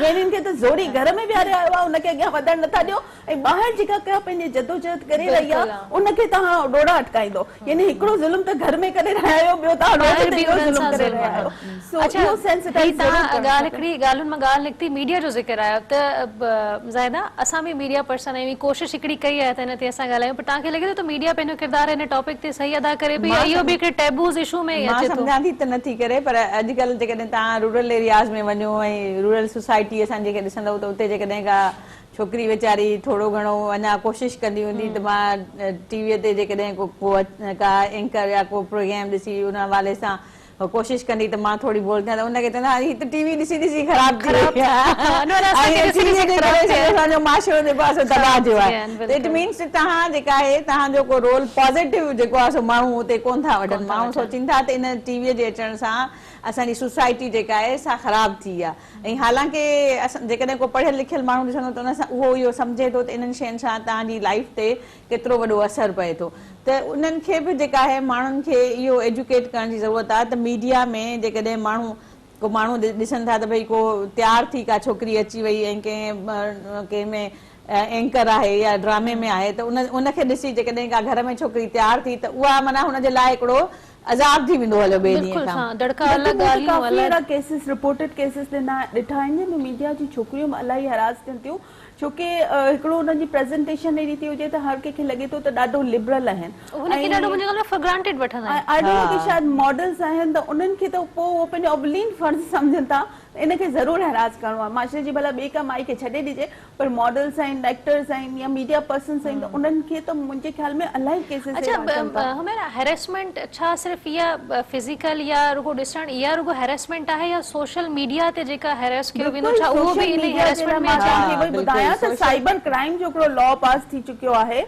भेणुनि खे त ज़ोरी घर में विहारे आयो आहे, उनखे अॻियां वधण नथा ॾियो, ऐं ॿाहिरि जेका का पंहिंजे जदोजहद करे रही आहे उनखे तव्हां ॾोड़ा अटकाईंदो। यानी हिकिड़ो ज़ुल्म त घर में करे रहिया आहियो, ॿियो तव्हां रोड ते इहो ज़ुल्म करे रहिया आहियो। सो इहो सेंसिटाइज़ ॻाल्हि में ॻाल्हि निकिती मीडिया जो ज़िक्र आयो त ज़ायदा असां बि मीडिया पर्सन आहियूं, कोशिशि हिकिड़ी कई आहे त हिन ते असां ॻाल्हायूं, पर तव्हांखे लॻे थो त मीडिया पंहिंजो किरदारु हिन टॉपिक ते सही अदा करे पई, इहो बि हिकिड़े टैबूज़ इशू में अचे थो? मां सम्झां थी त नथी करे, पर अॼुकल्ह जेकॾहिं तव्हां रूरल एरियाज़ में वञो ऐं रूरल सोसाइटी असां जेके ॾिसंदव त उते जेकॾहिं का छोकिरी वीचारी थोरो घणो अञा कोशिशि कंदी हूंदी त मां टीवीअ ते जेकॾहिं का एंकर या को प्रोग्राम ॾिसी उन हवाले सां कोशिशि कंदी त मां थोरी बोल थियां त उनखे चवंदा ही त टीवी ॾिसी ॾिसी ख़राब थी वई आहे, असांजो माशरो जेको आहे सो तबाह थियो आहे। इट मीन्स तव्हां जेका आहे तव्हांजो को रोल पॉज़िटिव जेको आहे सो माण्हू उते कोन था वठनि। माण्हू सोचनि था त इन टीवीअ जे अचण सां असांजी सोसाइटी जेका आहे सा ख़राब थी आहे। ऐं हालांकि जेकॾहिं को पढ़ियल लिखियल माण्हू ॾिसंदो त उन सां उहो इहो सम्झे थो त इन्हनि शयुनि सां तव्हांजी लाइफ ते केतिरो वॾो असरु पए थो। त उन्हनि खे बि जेका आहे माण्हुनि खे इहो एजुकेट करण जी ज़रूरत आहे त मीडिया में जेकॾहिं को माण्हू ॾिसनि था त भई को तयारु थी का छोकिरी अची वई ऐं कंहिंमें एंकर आहे या ड्रामे में आहे त उनखे ॾिसी जेकॾहिं का घर में छोकिरी तयारु थी त उहा माना हुनजे लाइ हिकिड़ो अज़ाब थी वेंदो हलो ॿिए ॾींहं खां। केसिस रिपोर्टेड केसिस ॾिठा आहिनि जंहिंमें मीडिया जी छोकिरियूं इलाही हरास थियनि थियूं, छोकी हिकिड़ो हुननि जी प्रेज़ेंटेशन अहिड़ी थी हुजे त हर कंहिंखे लॻे थो त ॾाढो लिबरल आहिनि, शायदि मॉडल्स आहिनि त उन्हनि खे त पोइ उहो पंहिंजो अवलीन फर्ज़ सम्झनि था, इनखे ज़रूरु हरास करिणो आहे। माशरे जी भला ॿिए का माई खे छॾे ॾिजे, पर मॉडल्स आहिनि, एक्टर्स आहिनि या मीडिया पर्सन्स आहिनि त उन्हनि खे त मुंहिंजे ख्याल में इलाही केसिस। अच्छा हैरेसमेंट छा सिर्फ़ इहा फिज़िकल या रुगो ॾिसण इहा रुगो हैरेसमेंट आहे या सोशल मीडिया ते जेका हैरेस कयो वेंदो छा उहो बि इन हैरेसमेंट में अचे? ॿुधायां त साइबर क्राइम जो हिकिड़ो लॉ पास थी चुकियो आहे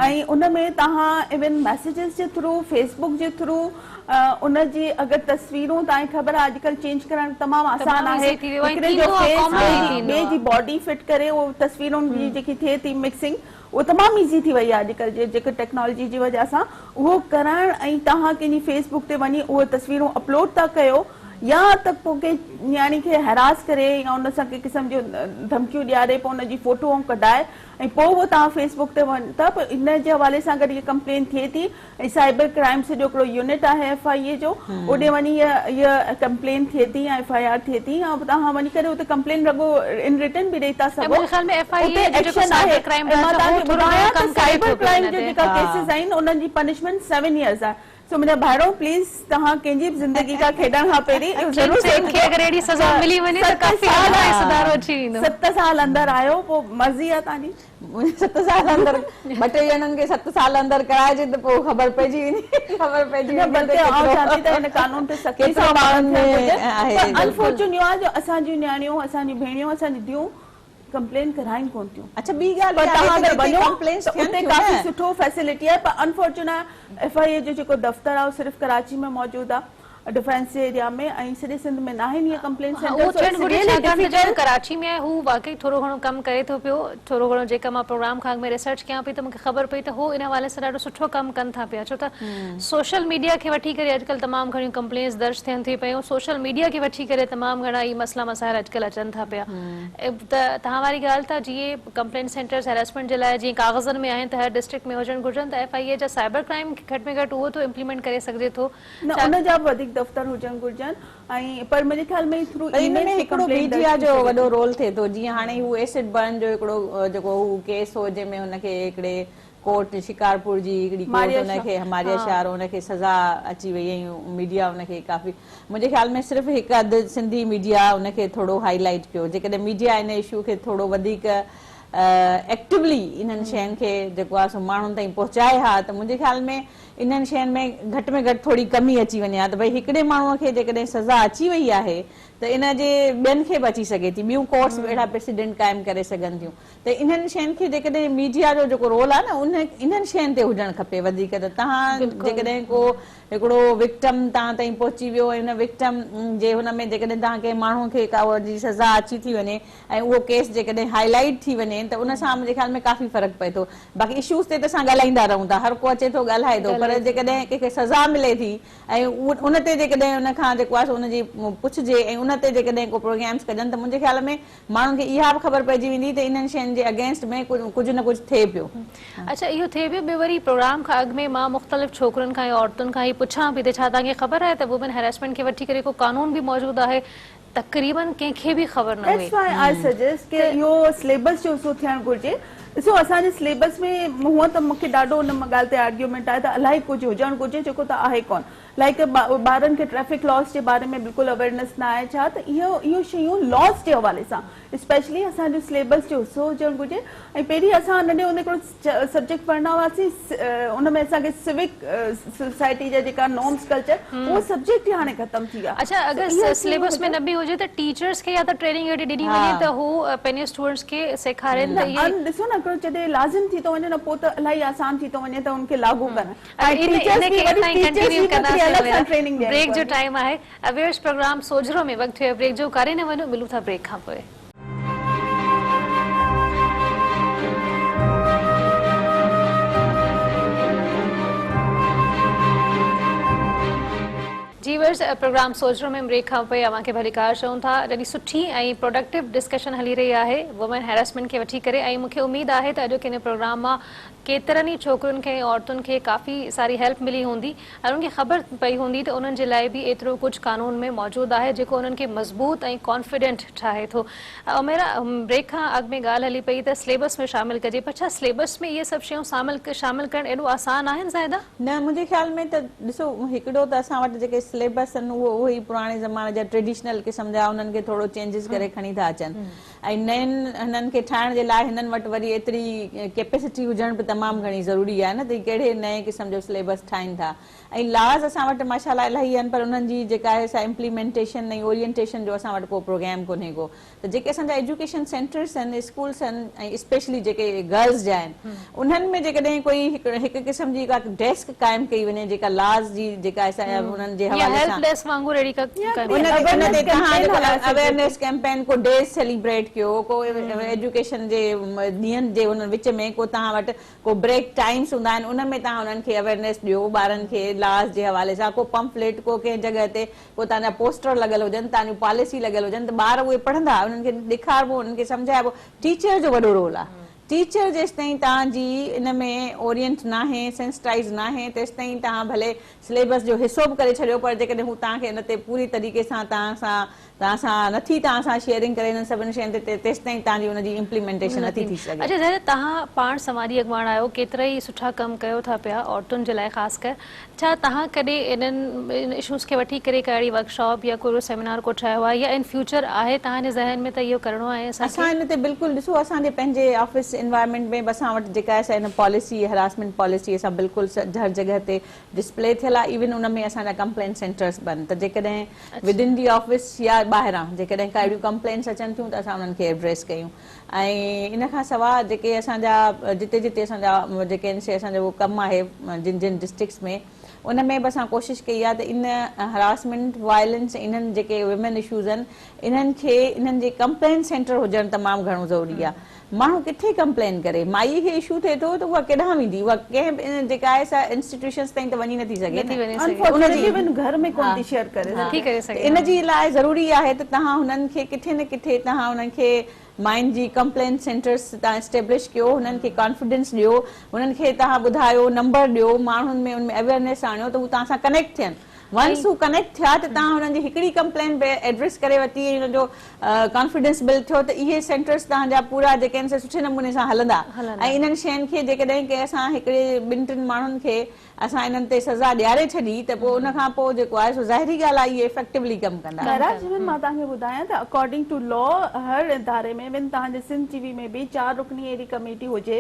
ऐं उन में तव्हां इवन मैसेजेस जे थ्रू, फेसबुक जे थ्रू उनजी अगरि तस्वीरूं तव्हांखे ख़बर आहे अॼुकल्ह चेंज करणु तमामु आसान आहे, हिकिड़े जो फेस ॿिए जी बॉडी फिट करे उहो तस्वीरुनि जी जेकी थिए थी मिक्सिंग उहो तमामु ईज़ी थी वई आहे अॼुकल्ह जेके टेक्नोलॉजी जी वजह सां उहो करणु। ऐं तव्हां कंहिंजी फेसबुक ते वञी उहे तस्वीरूं अपलोड था कयो या त पोइ कंहिं नियाणी खे हैरास करे या उन सां कंहिं क़िस्म जो धमकियूं ॾियारे पोइ उनजी फोटो कढाए ऐं पोइ उहो तव्हां फेसबुक ते वञ था, पर इन जे हवाले सां गॾु इहा कंप्लेन थिए थी ऐं साइबर क्राइम्स जो हिकिड़ो यूनिट आहे FIA जो, ओॾे वञी इहा कंप्लेन थिए थी या FIR थिए थी या तव्हां वञी करे उते कंप्लेन रुॻो इन रिटन बि ॾेई था सघो। साइबर क्राइम जो जेका केसिस आहिनि उन्हनि जी पनिशमेंट 7 years आहे। सो मुंहिंजा भाइरो प्लीज़ तव्हां कंहिंजी बि ज़िंदगी खां खेॾण खां पहिरीं इहो ज़रूरु इनखे अगर एडी सजा मिली वने तो काफी सुधार अची वेंदो। 7 साल अंदर आयो, पोइ मर्ज़ी आहे तव्हांजी। 7 साल अंदर 2-3 ॼणनि खे 7 साल अंदर कराइजे त पोइ ख़बर पइजी वेंदी, ख़बर पइजी वेंदी। बल्कि आउं चाहियां थी त हिन कानून ते सख़्ती सां अनफॉर्चुनेट आहे जो असांजी न्याणियूं, असांजी भेणियूं, असांजी धीअरूं कंप्लेन कराइन कोन थियूं। अच्छा, ॿी ॻाल्हि पर तव्हां अगर वञो कंप्लेंट्स त उते काफ़ी सुठो फैसिलिटी आहे, पर अनफॉर्चुनेट FIA जो जेको दफ़्तर आहे सिर्फ़ कराची में मौजूद आहे, डिफेंस एरिया में, ऐं सॼे सिंध में नाहिनि इहे कंप्लेन सेंटर। कराची में हू वाकई थोरो घणो कमु करे थो पियो, थोरो घणो जेका मां प्रोग्राम खां में रिसर्च कयां पई त मूंखे ख़बर पई त हू इन हवाले सां ॾाढो सुठो कमु कनि था पिया। छो त सोशल मीडिया खे वठी करे अॼुकल्ह तमामु घणियूं कंप्लेन्स दर्ज थियनि थी पियूं, सोशल मीडिया खे वठी करे तमामु घणा ई मसला मसाइल अॼुकल्ह अचनि था पिया। त तव्हां वारी ॻाल्हि था, जीअं कंप्लेन सेंटर्स हैरेसमेंट जे लाइ जीअं कागज़नि में आहिनि त हर डिस्ट्रिक्ट में हुजणु घुरिजनि, त FIA जा साइबर क्राइम घटि में घटि उहो तो इम्प्लीमेंट करे सघिजे थो न, उन जा बि वधीक दफ़्तर हुजणु घुरिजनि। ऐं पर मुंहिंजे ख्याल में थ्रू ईमेल हिकिड़ो मीडिया जो वॾो रोल थिए थो। जीअं हाणे हू एसिड बर्न जो हिकिड़ो जेको हू केस हो जंहिंमें हुनखे हिकिड़े कोर्ट शिकारपुर जी हिकिड़ी कोर्ट हुनखे मारिया शाह हुनखे सज़ा अची वई, ऐं मीडिया हुनखे काफ़ी, मुंहिंजे ख्याल में सिर्फ़ु हिकु अधु सिंधी मीडिया हुनखे थोरो हाईलाइट कयो। जेकॾहिं मीडिया इन इशू खे थोरो वधीक एक्टिवली इन्हनि शयुनि खे जेको आहे सो माण्हुनि ताईं पहुचाए हा, त मुंहिंजे ख्याल में इन्हनि शयुनि में घटि थोरी कमी अची वञे हा, त भई हिकिड़े माण्हूअ खे जेकॾहिं सज़ा अची वई आहे त इन जे ॿियनि खे बि अची सघे थी, ॿियूं कोर्ट्स अहिड़ा प्रेसिडेंट क़ाइमु करे सघनि थियूं। त इन्हनि शयुनि खे जेकॾहिं मीडिया जो जेको रोल आहे न इन्हनि शयुनि ते हुजणु खपे वधीक। त तव्हां जेकॾहिं को हिकिड़ो विक्टम तव्हां ताईं पहुची वियो ऐं हुन विक्टम जे हुन में जेकॾहिं तव्हां कंहिं माण्हू खे का जी सज़ा अची थी वञे ऐं उहो केस जेकॾहिं हाईलाइट थी वञे त उन सां मुंहिंजे ख़्याल में काफ़ी फ़र्क़ु पए थो। बाक़ी इशूज़ ते त असां ॻाल्हाईंदा रहूं था, हर को अचे थो ॻाल्हाए थो, पर जेकॾहिं कंहिंखे सज़ा मिले थी ऐं उन ते जेकॾहिं उन खां जेको आहे उनजी पुछिजे ऐं उन ते जेकॾहिं को प्रोग्राम्स कजनि त मुंहिंजे ख़्याल में माण्हुनि खे इहा बि ख़बर पइजी वेंदी त इन्हनि शयुनि जे अगेंस्ट में कुझु न कुझु थिए पियो। अच्छा, इहो थिए पियो। ॿियो वरी प्रोग्राम खां अॻु में मां मुख़्तलिफ़ छोकिरनि खां या औरतुनि खां पुछां पई त छा तव्हांखे ख़बर आहे त वुमेन हैरेसमेंट खे वठी करे को कानून बि मौजूदु आहे? तक़रीबन कंहिंखे बि ख़बर न हुई। That's why I suggest कि इहो सिलेबस जो हिसो थियणु घुरिजे। ॾिसो, असांजे सिलेबस में हूअं त मूंखे ॾाढो उन ॻाल्हि ते आर्ग्यूमेंट आहे त इलाही कुझु हुजणु घुरिजे जेको त आहे कोन। लाइक ॿारनि खे ट्रैफिक लॉस जे बारे में बिल्कुलु अवेयरनेस न आहे छा, त इहो शयूं लॉस जे हवाले सां स्पेशली असांजो सिलेबस जो हिसो हुजणु घुरिजे। ऐं पहिरीं असां नंढे हूंदे हिकिड़ो सब्जेक्ट पढ़ंदा हुआसीं, उन में असांखे सिविक सोसाइटी जा जेका नॉर्म्स कल्चर, उहो सब्जेक्ट ई हाणे ख़तमु थी विया। अच्छा, अगरि सिलेबस में न बि हुजे त टीचर्स खे या त ट्रेनिंग ॾिनी वञे त हू पंहिंजे स्टूडेंट्स खे सेखारनि त इहे ॾिसो न, हिकिड़ो जॾहिं लाज़िम थी थो वञे न, पोइ त इलाही आसान थी थो वञे त उनखे लागू कनि। ब्रेक जो टाइम आहे। अवेयर्स प्रोग्राम सोजरो में वक़्तु हुयो ब्रेक जो, करे न वञो, मिलूं था ब्रेक खां पोइ। जीवर्स, प्रोग्राम सोजरो में ब्रेक खां पोइ अव्हांखे भलीकार चऊं था। ॾाढी सुठी ऐं प्रोडक्टिव डिस्कशन हली रही आहे वुमेन हैरेसमेंट खे वठी करे, ऐं मूंखे उमेद आहे त अॼोके हिन प्रोग्राम मां केतिरनि ई छोकिरुनि खे औरतुनि खे काफ़ी सारी हेल्प मिली हूंदी ऐं उन्हनि खे ख़बर पई हूंदी त उन्हनि जे लाइ बि एतिरो कुझु कानून में मौजूदु आहे जेको उन्हनि खे मज़बूत ऐं कॉन्फिडेंट ठाहे थो। मेरा ब्रेक खां अॻु में ॻाल्हि हली पई त सिलेबस में शामिलु कजे, पर छा सिलेबस में इहे सभु शयूं शामिलु करणु एॾो आसान आहिनि ज़ाहिदा? न, मुंहिंजे ख़्याल में त ॾिसो, हिकिड़ो त असां वटि जेके सिलेबस आहिनि उहो ई पुराणे ज़माने जा ट्रेडिशनल क़िस्म जा, उन्हनि खे थोरो चेंजिस करे खणी था अचनि ऐं नयनि हिननि खे ठाहिण जे लाइ हिननि वटि वरी एतिरी कैपेसिटी हुजण बि तमामु घणी ज़रूरी आहे न, त कहिड़े नए क़िस्म जो सिलेबस ठाहिनि था। ऐं लॉज़ असां वटि माशाल्लाह इलाही आहिनि, पर उन्हनि जी जेका आहे सा इम्प्लीमेंटेशन ऐं ओरिएंटेशन जो असां वटि को प्रोग्राम कोन्हे को। त जेके असांजा एजुकेशन सेंटर्स आहिनि, स्कूल्स आहिनि, ऐं स्पेशली जेके गर्ल्स जा आहिनि, उन्हनि में जेकॾहिं कोई हिकु क़िस्म जी का डेस्क क़ाइमु कई वञे जेका लॉज़ जी जेका उन्हनि जे हवाले सां अवेयरनेस कैंपेन, को डेज सेलिब्रेट कयो, को एजुकेशन जे ॾींहंनि जे हुन विच में को तव्हां वटि को ब्रेक टाइम्स हूंदा आहिनि, उन में तव्हां उन्हनि खे अवेयरनेस ॾियो ॿारनि खे लॉज़ जे हवाले सां। को पंपलेट, को कंहिं जॻह ते को तव्हांजा पोस्टर लॻल हुजनि, तव्हांजूं पॉलिसी लॻल हुजनि, त ॿार उहे पढ़ंदा, उन्हनि खे ॾेखारिबो, उन्हनि खे सम्झाइबो। टीचर जो वॾो रोल आहे टीचर जेसिताईं तव्हांजी इन में ओरिएंट नाहे, सेंसिटाइज़ नाहे, तेसिताईं तव्हां भले सिलेबस जो हिसो बि करे छॾियो, पर जेकॾहिं हू तव्हांखे इन ते पूरी तरीक़े सां तव्हां सां नथी तव्हां सां शेयरिंग करे हिन सभिनी शयुनि ते, तेसिताईं तव्हांजी हुनजी इम्प्लीमेंटेशन नथी थी सघे। अच्छा ज़ाहिर तव्हां पाण समाजी अॻुवाण आहियो, केतिरा ई सुठा कम कयो था पिया औरतुनि जे लाइ ख़ासि कर, छा तव्हां कॾहिं इन्हनि इशूज़ खे वठी करे कहिड़ी वर्कशॉप या कोई सेमिनार को ठाहियो आहे, या इन फ्यूचर आहे तव्हांजे ज़हन में त इहो करिणो आहे? असां इन ते बिल्कुलु ॾिसो, असांजे पंहिंजे ऑफिस इन्वायरमेंट में असां वटि जेका आहे हिन पॉलिसी, हरासमेंट पॉलिसी असां बिल्कुलु हर जॻह ते डिस्प्ले थियल आहे। इवन उन में असांजा कंप्लेंट सेंटर्स बि आहिनि, त जेकॾहिं विदिन दी ऑफिस या ॿाहिरां जेकॾहिं का अहिड़ियूं कंप्लेंट्स अचनि थियूं त असां उन्हनि खे एड्रेस कयूं। ऐं इन खां सवाइ जेके असांजा जिते जिते असांजा जेके असांजो उहो कमु आहे जिन जिन डिस्ट्रिक्ट्स में, उन में बि असां कोशिशि कई आहे त इन हरासमेंट वायलेंस इन्हनि जेके विमेन इशूज़ आहिनि, इन्हनि खे इन्हनि जे कंप्लेंट सेंटर हुजणु तमामु घणो ज़रूरी आहे। माण्हू किथे कंप्लेन करे, माई खे इशू थिए थो त उहा केॾांहुं वेंदी, उहा कंहिं जेका आहे सा इंस्टीट्यूशंस ताईं त वञी नथी सघे, घर में कोन थी शेयर करे। इन जी लाइ ज़रूरी आहे त तव्हां हुननि खे किथे न किथे तव्हां हुननि खे माइंड जी कंप्लेंट सेंटर्स तव्हां एस्टेब्लिश कयो, हुननि खे कॉन्फिडेंस ॾियो, हुननि खे तव्हां ॿुधायो, नंबर ॾियो, माण्हुनि में उनमें अवेयरनेस आणियो त हू तव्हां सां कनेक्ट थियनि। वंस हू कनेक्ट थिया त तव्हां हुननि जी हिकिड़ी कंप्लेन एड्रेस करे वरिती, हुननि जो कॉन्फिडेंस बिल्ड थियो, त इहे सेंटर्स तव्हांजा पूरा जेके आहिनि सुठे नमूने सां हलंदा। ऐं इन्हनि शयुनि खे जेकॾहिं की असां हिकिड़े ॿिनि टिनि माण्हुनि खे असां इन्हनि ते सज़ा ॾियारे छॾी त पोइ उन खां पोइ जेको आहे सो ज़ाहिरी ॻाल्हि आहे इहे इफेक्टिवली कमु कंदा। मां तव्हांखे ॿुधायां त अकॉर्डिंग टू लॉ हर इदारे में इवन तव्हांजे सिंध जीवी में बि 4 रुकनी अहिड़ी कमेटी हुजे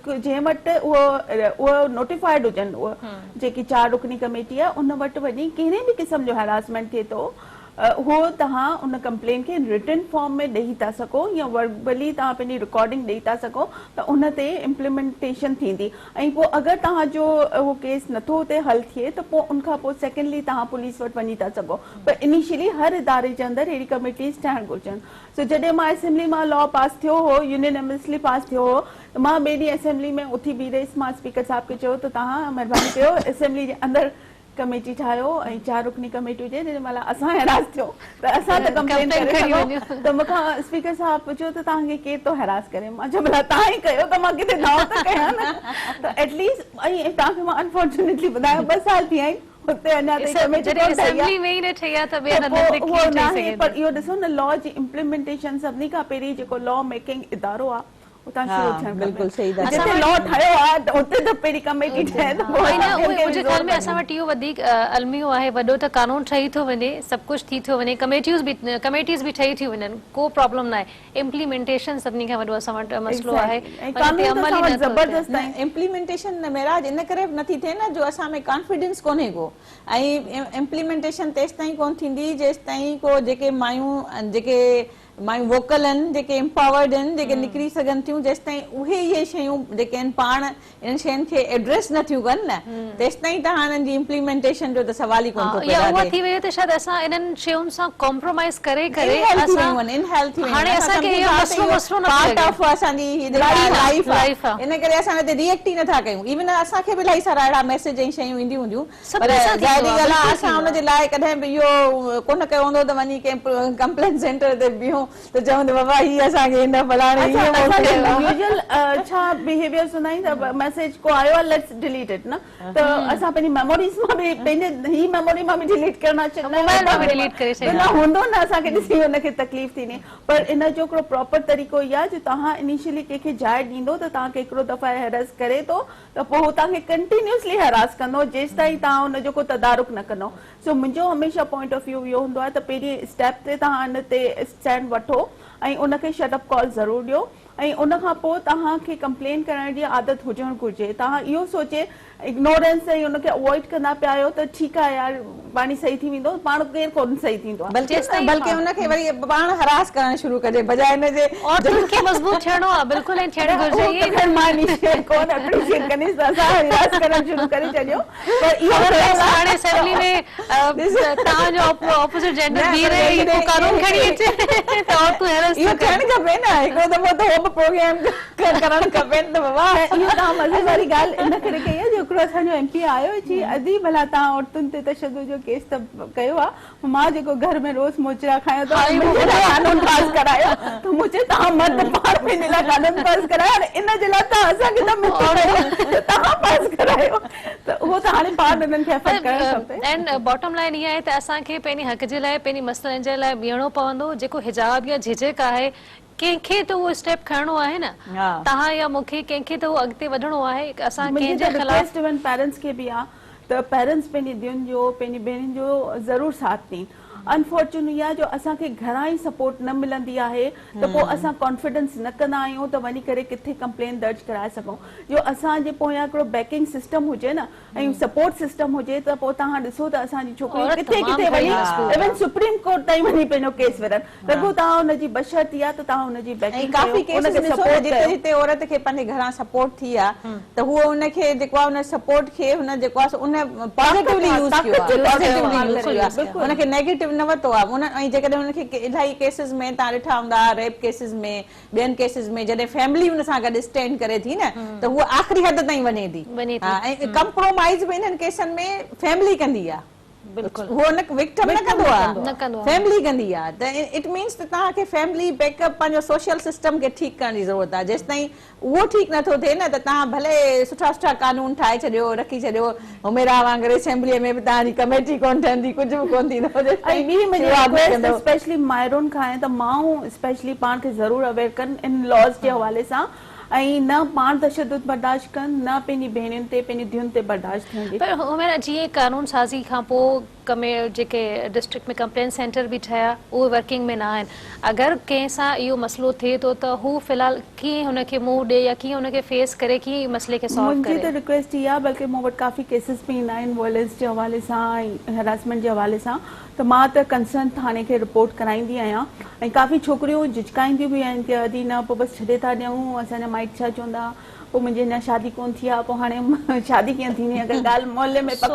जंहिं वटि उहो नोटिफाइड हुजनि, उहा जेकी 4 रुकनी कमेटी आहे उन वटि वञी कहिड़े बि क़िस्म जो हैरासमेंट थिए थो उहो तव्हां उन कंप्लेन खे रिटन फॉर्म में ॾेई था सघो या वर्बली तव्हां पंहिंजी रिकॉर्डिंग ॾेई था सघो, त उन ते इम्प्लीमेंटेशन थींदी। ऐं पोइ अगरि तव्हांजो उहो केस नथो हुते हल थिए त पोइ उनखां पोइ सेकेंडली तव्हां पुलिस वटि वञी था सघो, पर इनिशियली हर इदारे जे अंदरि अहिड़ी कमेटीज़ ठहणु घुरिजनि। सो जॾहिं मां असेंबली मां लॉ पास थियो हो, यूनियनमसली पास थियो हो, त मां ॿिए ॾींहुं असेंबली में उथी बीह रही मां स्पीकर साहिब खे चयो त तव्हां महिरबानी कयो असेंबली जे अंदरि कमेटी ठाहियो ऐं 4 रुकनी कमेटी हुजे, जंहिं महिल असां हैरास थियो त असां त कंप्लेन करे सघूं। त मूंखां स्पीकर साहिब पुछियो त तव्हांखे केरु थो हैरास करे, मां चयो भला तव्हां ई कयो त मां किथे दाव त कयां न। त एटलीस्ट ऐं तव्हांखे मां अनफॉर्चुनेटली ॿुधायो 2 साल थी आहिनि हुते अञा ताईं कमेटी कोन ठही आहे। पर इहो ॾिसो न, लॉ जी इम्प्लीमेंटेशन सभिनी खां पहिरीं जेको लॉ मेकिंग इदारो आहे बिल्कुलु सही अलमियो आहे, वॾो त कानून ठही थो वञे, सभु कुझु थी थो वञे, कमेटीज़ बि ठही थियूं वञनि, को प्रॉब्लम न आहे। इम्प्लीमेंटेशन सभिनी खां वॾो असां वटि मसइलो आहे। इम्प्लीमेंटेशन मेराज इन करे नथी थिए न जो असां में कॉन्फिडेंस कोन्हे को, ऐं इम्प्लीमेंटेशन तेसिताईं कोन थींदी जेसिताईं को जेके मायूं मायूं वोकल आहिनि, जेके एम्पावर्ड आहिनि, जेके निकिरी सघनि थियूं, जेसिताईं उहे इहे शयूं जेके आहिनि पाण इन्हनि शयुनि खे एड्रेस नथियूं कनि न, तेसिताईं तव्हां हिननि जी इम्प्लीमेंटेशन जो त सवाल ई कोन थो पैदा थिए। थी वई त शायदि असां इन्हनि शयुनि सां कॉम्प्रोमाइज़ करे करे इन करे असां हिते रिएक्ट ई नथा कयूं। इवन असांखे बि इलाही सारा अहिड़ा मैसेज ऐं शयूं ईंदियूं हूंदियूं, पर ज़ाहिरी ॻाल्हि आहे असां हुनजे लाइ कॾहिं बि इहो कोन कयो हूंदो त वञी कंहिं कंप्लेन सेंटर ते बीहूं त चवंदो बाबा ही असांखे हिन फलाणे यूजुअल छा बिहेवियर सुनाई त मैसेज को आयो आहे लेट्स डिलीट इट न, त असां पंहिंजी मेमोरीज़ मां बि पंहिंजे ही मेमोरी मां बि डिलीट करणा चाहींदा हूंदो न, असांखे ॾिसी हुनखे तकलीफ़ थींदी। पर इन जो हिकिड़ो प्रॉपर तरीक़ो इहो आहे जो तव्हां इनिशियली कंहिंखे जाइ ॾींदो त तव्हांखे हिकिड़ो दफ़ा हैरेस करे थो त पोइ हू तव्हांखे कंटिन्यूसली हैरास कंदो जेसि ताईं तव्हां हुनजो को तदारुक न कंदो। सो मुंहिंजो हमेशह पॉइंट ऑफ व्यू इहो हूंदो आहे त पहिरीं स्टेप ते तव्हां हिन ते स्टैंड वठो ऐं उनखे शटअप कॉल ज़रूरु ॾियो, ऐं उन खां पोइ तव्हांखे कंप्लेन करण जी आदत हुजणु घुरिजे। तव्हां इहो सोचे इग्नोरेंस ऐं उनखे अवॉइड कंदा पिया आहियो त ठीकु आहे यार पाणी सही थी वेंदो, पाण केरु कोन सही थींदो आहे, बल्कि उनखे वरी पाण हरास करणु शुरू कजे बजाए हिनजे औरतुनि खे मज़बूत थियणो आहे। बिल्कुलु ऐं थियणु घुरिजे, मां कोन एप्रिशिएट कंदीसि त असां हरास करणु शुरू करे छॾियो। पर इहो हाणे असेंबली में तव्हांजो ऑपोजिट जेंडर बीह रहे को कानून खणी अचे त औरतूं हैरेस इहो थियणु खपे न, हिकिड़ो दफ़ो त हो बि प्रोग्राम करणु खपे त बाबा। इहो तव्हां मज़े वारी ॻाल्हि इन करे कई आहे जो छोकिरो असांजो MP आयो जी अदी भला तव्हां औरतुनि ते तशद्दुद जो केस त कयो आहे, मां जेको घर में रोज़ मोचरा खायां थो मुंहिंजे लाइ कानून पास करायो, त मुंहिंजे तव्हां मर्द पाण पंहिंजे लाइ कानून पास करायो और इन जे लाइ तव्हां असांखे त मिठो तव्हां पास करायो, त उहो त हाणे पाण उन्हनि खे एफर्ट करणु खपे। एंड बॉटम लाइन इहा आहे त असांखे पंहिंजे हक़ जे लाइ पंहिंजे मसइलनि जे लाइ बीहणो पवंदो। जेको हिजाब या झिझक आहे कंहिंखे त उहो स्टेप खणणो आहे न, तव्हां या मूंखे कंहिंखे त उहो अॻिते वधणो आहे। असां कंहिंजे ख़िलाफ़ पेरेंट्स खे बि आहे त पेरेंट्स पंहिंजी धीउनि जो पंहिंजी भेणुनि जो ज़रूर साथ ॾियनि। अनफॉर्चुनेटली आहे जो असांखे घणा ई सपोर्ट न मिलंदी आहे त पोइ असां कॉन्फिडेंस न कंदा आहियूं त वञी करे किथे कंप्लेन दर्ज कराए सघूं। जो असांजे पोयां हिकिड़ो बैकिंग सिस्टम हुजे न ऐं सपोर्ट सिस्टम हुजे त पोइ तव्हां ॾिसो त असांजी छोकिरियूं किथे किथे वञी इवन सुप्रीम कोर्ट ताईं वञी पंहिंजो केस विढ़नि। रुॻो तव्हां हुनजी बशर्ती आहे त तव्हां हुनजी बैकिंग काफ़ी केसिस ॾिसो जिते जिते औरत खे पंहिंजे घरां सपोर्ट थी आहे त हूअ हुनखे जेको आहे हुन सपोर्ट खे हुन जेको आहे उन पॉजिटिवली यूज़ कयो आहे, पॉजिटिवली यूज़ कयो आहे, हुनखे नेगेटिव न वरितो आहे। उन ऐं जेकॾहिं हुनखे इलाही केसिस में तव्हां ॾिठा हूंदा रेप केसिस में ॿियनि केसिस में जॾहिं फैमिली हुन सां गॾु स्टैंड करे थी न त हूअ आख़िरी हद ताईं वञे थी। ऐं कंप्रोमाइज़ बि हिननि केसनि में फैमिली कंदी आहे, वो विक्टिम न कंदो आहे, फैमिली कंदी आहे। त इट मीन्स त तव्हांखे फैमिली बैकअप पंहिंजो सोशल सिस्टम खे ठीकु करण जी ज़रूरत आहे। जेसि ताईं उहो ठीकु नथो थिए न त तव्हां भले सुठा सुठा कानून ठाहे छॾियो रखी छॾियो, हुमेरा वांगुरु असेंबलीअ में बि तव्हांजी कमेटी कोन ठहंदी, कुझु बि कोन थींदो। स्पेशली माइरुनि खां आहे त माण्हू स्पेशली पाण खे ज़रूरु अवेयर कनि इन लॉज जे हवाले सां ऐं न पाण तशद्दुद बर्दाश्त कनि न पंहिंजी भेणुनि ते पंहिंजी धीउनि ते बर्दाश्त थियणु। पर हुमेरा जीअं कानून साज़ी खां पोइ जेके डिस्ट्रिक्ट में कंप्लेन सेंटर बि ठहिया उहे वर्किंग में न आहिनि। अगरि कंहिं सां इहो मसइलो थिए थो त हू फ़िलहाल कीअं हुनखे मुंहुं ॾिए या कीअं हुनखे फेस करे कीअं मसइले खे सॉल्व करे। मुंहिंजी त रिक्वेस्ट इहा आहे, बल्कि मूं वटि काफ़ी केसिस बि ईंदा आहिनि वॉयलेंस जे हवाले सां ऐं हेरासमेंट जे हवाले सां, त मां त कंसर्न थाने खे रिपोर्ट कराईंदी आहियां। ऐं काफ़ी छोकिरियूं झिझकाईंदियूं बि आहिनि कि अदी न पोइ बसि छॾे था ॾियूं, असांजा माइट छा चवंदा, पोइ मुंहिंजी अञा शादी कोन थी आहे, पोइ हाणे शादी कीअं थींदी अगरि ॻाल्हि मोहल्ले में त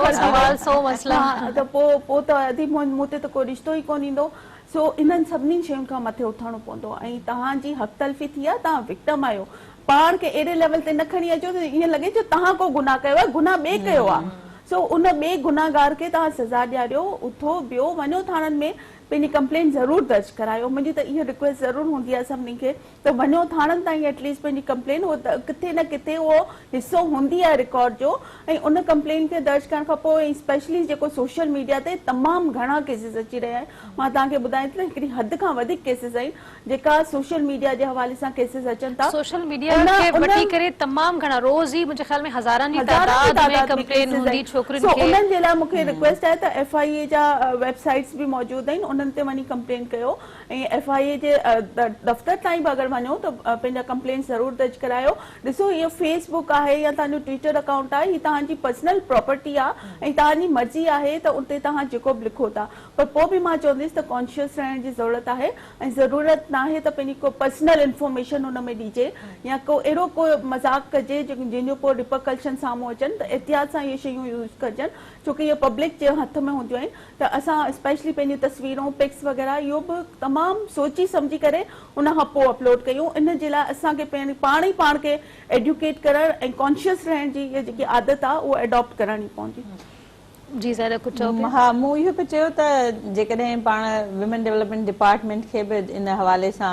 पोइ त अदी मूं ते त कोई रिश्तो ई कोन ईंदो। सो इन्हनि सभिनी शयुनि खां मथे उथणो पवंदो ऐं तव्हांजी हक़ तलफ़ी थी आहे, तव्हां विक्टिम आहियो, पाण खे अहिड़े लेवल ते न खणी अचो त ईअं लॻे जो तव्हां को गुनाह कयो आहे, गुनाह ॿिए कयो आहे। सो उन ॿिए गुनाहगार खे तव्हां सज़ा ॾियारियो, उथो ॿियो वञो थाणनि में पंहिंजी कंप्लेन ज़रूरु दर्ज करायो। मुंहिंजी त इहा रिक्वेस्ट ज़रूरु हूंदी आहे सभिनी खे त वञो थाणनि ताईं एटलीस्ट पंहिंजी कंप्लेन, उहो किथे न किथे उहो हिसो हूंदी आहे रिकॉर्ड जो। ऐं उन कंप्लेन खे दर्ज करण खां पोइ ऐं स्पेशली जेको सोशल मीडिया ते तमामु घणा केसिस अची रहिया आहिनि, मां तव्हांखे ॿुधायां थी हिकिड़ी हद खां वधीक केसिस आहिनि जेका सोशल मीडिया जे हवाले सां केसिस अचनि था। सोशल मीडिया खे वठी करे तमामु घणा रोज़ ई मुंहिंजे ख्याल में हज़ारनि जी तादाद में कंप्लेन हूंदी छोकिरियुनि खे। उन्हनि जे लाइ मूंखे रिक्वेस्ट आहे त FIA जा वेबसाइट्स बि मौजूदु आहिनि, उन्हनि ते वञी कंप्लेन कयो ऐं FIA जे दफ़्तर ताईं बि अगरि वञो त पंहिंजा कंप्लेन ज़रूरु दर्ज करायो। ॾिसो इहो फेसबुक आहे या तव्हांजो ट्विटर अकाउंट आहे, हीअ तव्हांजी पर्सनल प्रॉपर्टी आहे ऐं तव्हांजी मर्ज़ी आहे त उते तव्हां जेको बि लिखो था, पर पोइ बि मां चवंदसि त कॉन्शियस रहण जी ज़रूरत आहे ऐं ज़रूरत न आहे त पंहिंजी को पर्सनल इंफॉर्मेशन हुन में ॾिजे या को अहिड़ो को मज़ाक कजे जंहिंजो पोइ रिपरकल्शन साम्हूं अचनि, त एहतियात सां इहे शयूं यूज़ कजनि छोकी इहे पब्लिक जे हथ में हूंदियूं आहिनि। त असां स्पेशली पंहिंजी तस्वीरूं पिक्स वग़ैरह इहो बि तमामु सोची सम्झी करे उन खां पोइ अपलोड कयूं। इन जे लाइ असांखे पाण खे एडुकेट करणु ऐं कॉन्शियस रहण जी इहा जेकी आदत आहे उहा एडॉप्ट करणी पवंदी। जी ज़ाहिर कुझु चओ? हा, मूं इहो पियो चयो त जेकॾहिं पाण विमेन डेवलपमेंट डिपार्टमेंट खे बि इन हवाले सां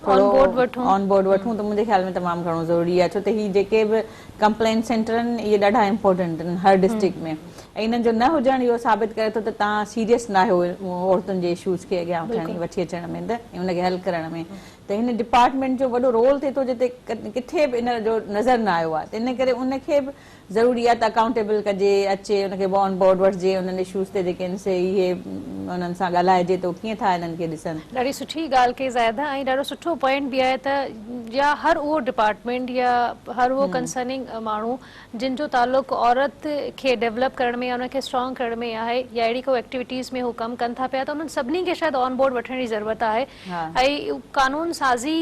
ऑन बोर्ड वठूं त मुंहिंजे ख्याल में तमामु घणो ज़रूरी आहे, छो त हीअ जेके बि कंप्लेन सेंटर आहिनि इहे ॾाढा इम्पोर्टेंट आहिनि हर डिस्ट्रिक्ट में ऐं इन्हनि जो न हुजणु इहो साबित करे थो त तव्हां सीरियस न आहियो औरतुनि जे इशूज़ खे अॻियां वठी अचण में त उनखे हल करण में। त हिन डिपार्टमेंट जो वॾो रोल थिए थो जिते किथे बि इन जो नज़र न आयो आहे, त इन करे उनखे बि ज़रूरी आहे त अकाउंटेबल कजे, अचे उनखे ऑन बोर्ड वठिजे, उन्हनि इशूज़ ते जेके आहिनि से इहे उन्हनि सां ॻाल्हाइजे त कीअं था इन्हनि खे ॾिसनि। ॾाढी सुठी ॻाल्हि कई ज़ाहिदा ऐं ॾाढो सुठो पॉइंट बि आहे त या हर उहो डिपार्टमेंट या हर उहो कंसर्निंग माण्हू जिन जो ताल्लुक़ औरत खे डेवलप करण में या उनखे स्ट्रॉन्ग करण में आहे या अहिड़ी को एक्टिविटीज़ में हू कमु कनि था पिया त उन्हनि सभिनी खे शायदि ऑन बोर्ड वठण जी ज़रूरत आहे। ऐं कानून साज़ी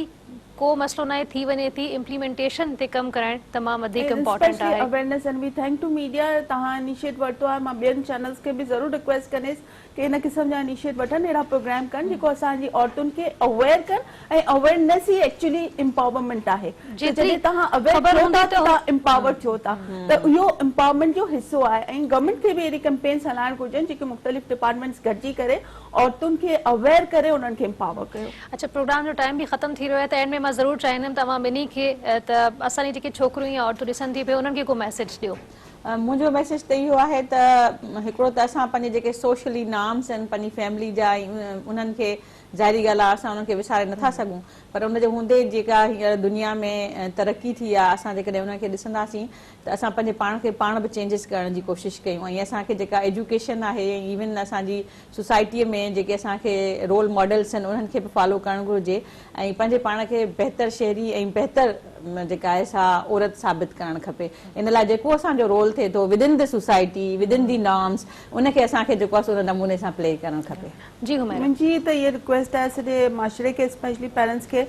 को मसलो न थी वञे थी, इम्प्लीमेंटेशन ते कम कराइण तमामु वधीक इम्पोर्टेंट आहे। Awareness and we thank to media, तव्हां इनिशिएट वरितो आहे। मां ॿियनि चैनल्स खे बि ज़रूरु रिक्वेस्ट कंदसि कि इन क़िस्म जा इनिशिएट वठनि, अहिड़ा प्रोग्राम कनि जेको असांजी औरतुनि खे अवेयर कनि, ऐं अवेयरनेस ई एक्चुअली एम्पावरमेंट आहे। जॾहिं तव्हां अवेयर थियो था त तव्हां एम्पावर थियो था, त इहो एम्पावरमेंट जो हिसो आहे। ऐं गवर्नमेंट खे बि अहिड़ी कैंपेन्स हलाइण घुरिजनि जेके मुख़्तलिफ़ डिपार्टमेंट्स गॾिजी करे औरतुनि खे अवेयर करे उन्हनि खे एम्पावर कयो। अच्छा, प्रोग्राम जो टाइम भी ख़त्म थी रहियो आहे, त एंड में मां ज़रूरु चाहींदमि तव्हां ॿिन्ही खे त असांजी जेके छोकिरियूं या औरतूं ॾिसनि थी पियूं उन्हनि खे को मैसेज ॾियो। मुंहिंजो मैसेज त इहो आहे त हिकिड़ो त असां पंहिंजे जेके सोशली नॉर्म्स आहिनि पंहिंजी फैमिली जा, उन्हनि खे ज़ाहिरी ॻाल्हि आहे असां उन्हनि खे विसारे नथा सघूं, पर उनजे हूंदे जेका हींअर दुनिया में तरक़ी थी आहे, असां जेकॾहिं उनखे ॾिसंदासीं त असां पंहिंजे पाण खे पाण बि चेंजिस करण जी कोशिशि कयूं। ऐं असांखे जेका एजुकेशन आहे, इवन असांजी सोसाइटीअ में जेके असांखे रोल मॉडल्स आहिनि उन्हनि खे बि फॉलो करणु घुरिजे, ऐं पंहिंजे पाण खे बहितर शहरी ऐं बहितर जेका आहे सा औरत साबित करणु खपे। इन लाइ जेको असांजो रोल थिए थो within the society, within the norms, उनखे असांखे जेको आहे उन नमूने सां प्ले करणु खपे। जी हुमैरा, मुंहिंजी त इहा रिक्वेस्ट आहे सॼे माशरे खे, स्पेशली पेरेंट्स खे,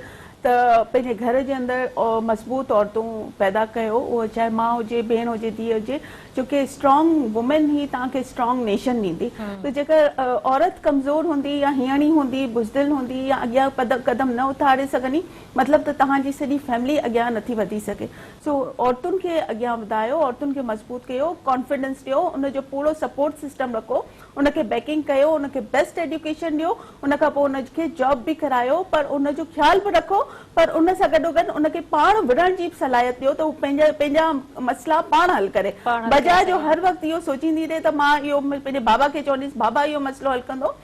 त पंहिंजे घर जे अंदरि मज़बूत औरतूं पैदा कयो, उहो चाहे माउ हुजे, भेण हुजे, धीउ हुजे, छोकी स्ट्रॉन्ग वुमेन ई तव्हांखे स्ट्रॉन्ग नेशन ॾींदी। त जेकर औरत कमज़ोर हूंदी या हीअणी हूंदी, बुज़दिल हूंदी या अॻियां कदम न उथारे सघंदी, मतिलबु त तव्हांजी सॼी फैमिली अॻियां नथी वधी सघे। सो औरतुनि खे अॻियां वधायो, औरतुनि खे मज़बूत कयो, कॉन्फिडेंस ॾियो, उनजो पूरो सपोर्ट सिस्टम रखो, उनखे बैकिंग कयो, उनखे बेस्ट एजुकेशन ॾियो, उनखां पोइ उनखे जॉब बि करायो, पर उनजो ख़्याल बि रखो, पर उन सां गॾोगॾु उनखे पाण विढ़ण जी सलाहियत ॾियो त हू पंहिंजा मसइला पाण हल करे, बजाए जो हर वक़्तु इहो सोचींदी रहे त मां इहो पंहिंजे बाबा खे चवंदीसि बाबा इहो मसइलो हल कंदो।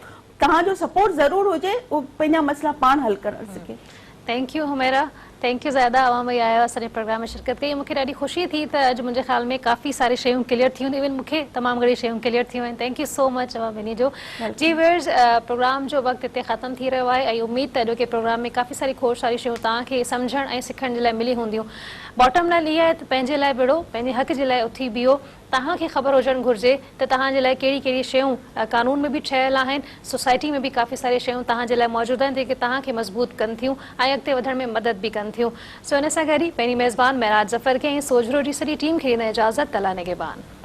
तव्हांजो सपोर्ट ज़रूरु हुजे, उहो पंहिंजा मसइला पाण हल करणु सिखे। Thank U Humaira, thank U ज़्यादा अवां भई आयो असांजे प्रोग्राम में शिरकत कई। मूंखे ॾाढी ख़ुशी थी त अॼु मुंहिंजे ख़्याल में काफ़ी सारी शयूं क्लियर थियूं, इवन मूंखे तमामु घणी शयूं क्लियर थियूं आहिनि। थैंक यू सो मच अवां ॿिन्ही जो। जी व्यूअर्स, प्रोग्राम जो वक़्तु हिते ख़त्म थी रहियो आहे, ऐं उमेद त अॼोके प्रोग्राम में काफ़ी सारी खोड़ सारी शयूं तव्हांखे सम्झण ऐं सिखण जे लाइ मिली हूंदियूं। बॉटम लाइन इहा आहे त पंहिंजे लाइ विढ़ो, पंहिंजे हक़ जे लाइ उथी बीहो। तव्हांखे ख़बर हुजणु घुरिजे त तव्हांजे लाइ कहिड़ी कहिड़ी शयूं कानून में बि ठहियल आहिनि, सोसाइटी में बि काफ़ी सारी शयूं तव्हांजे लाइ मौजूदु आहिनि जेके तव्हांखे मज़बूत कनि थियूं ऐं अॻिते वधण में मदद बि कनि थियूं। सो इन सां गॾु ई पंहिंजी मेज़बान महराज ज़फ़र खे ऐं सोजरो जी सॼी टीम खे ॾींदा इजाज़त। तला निगहबान।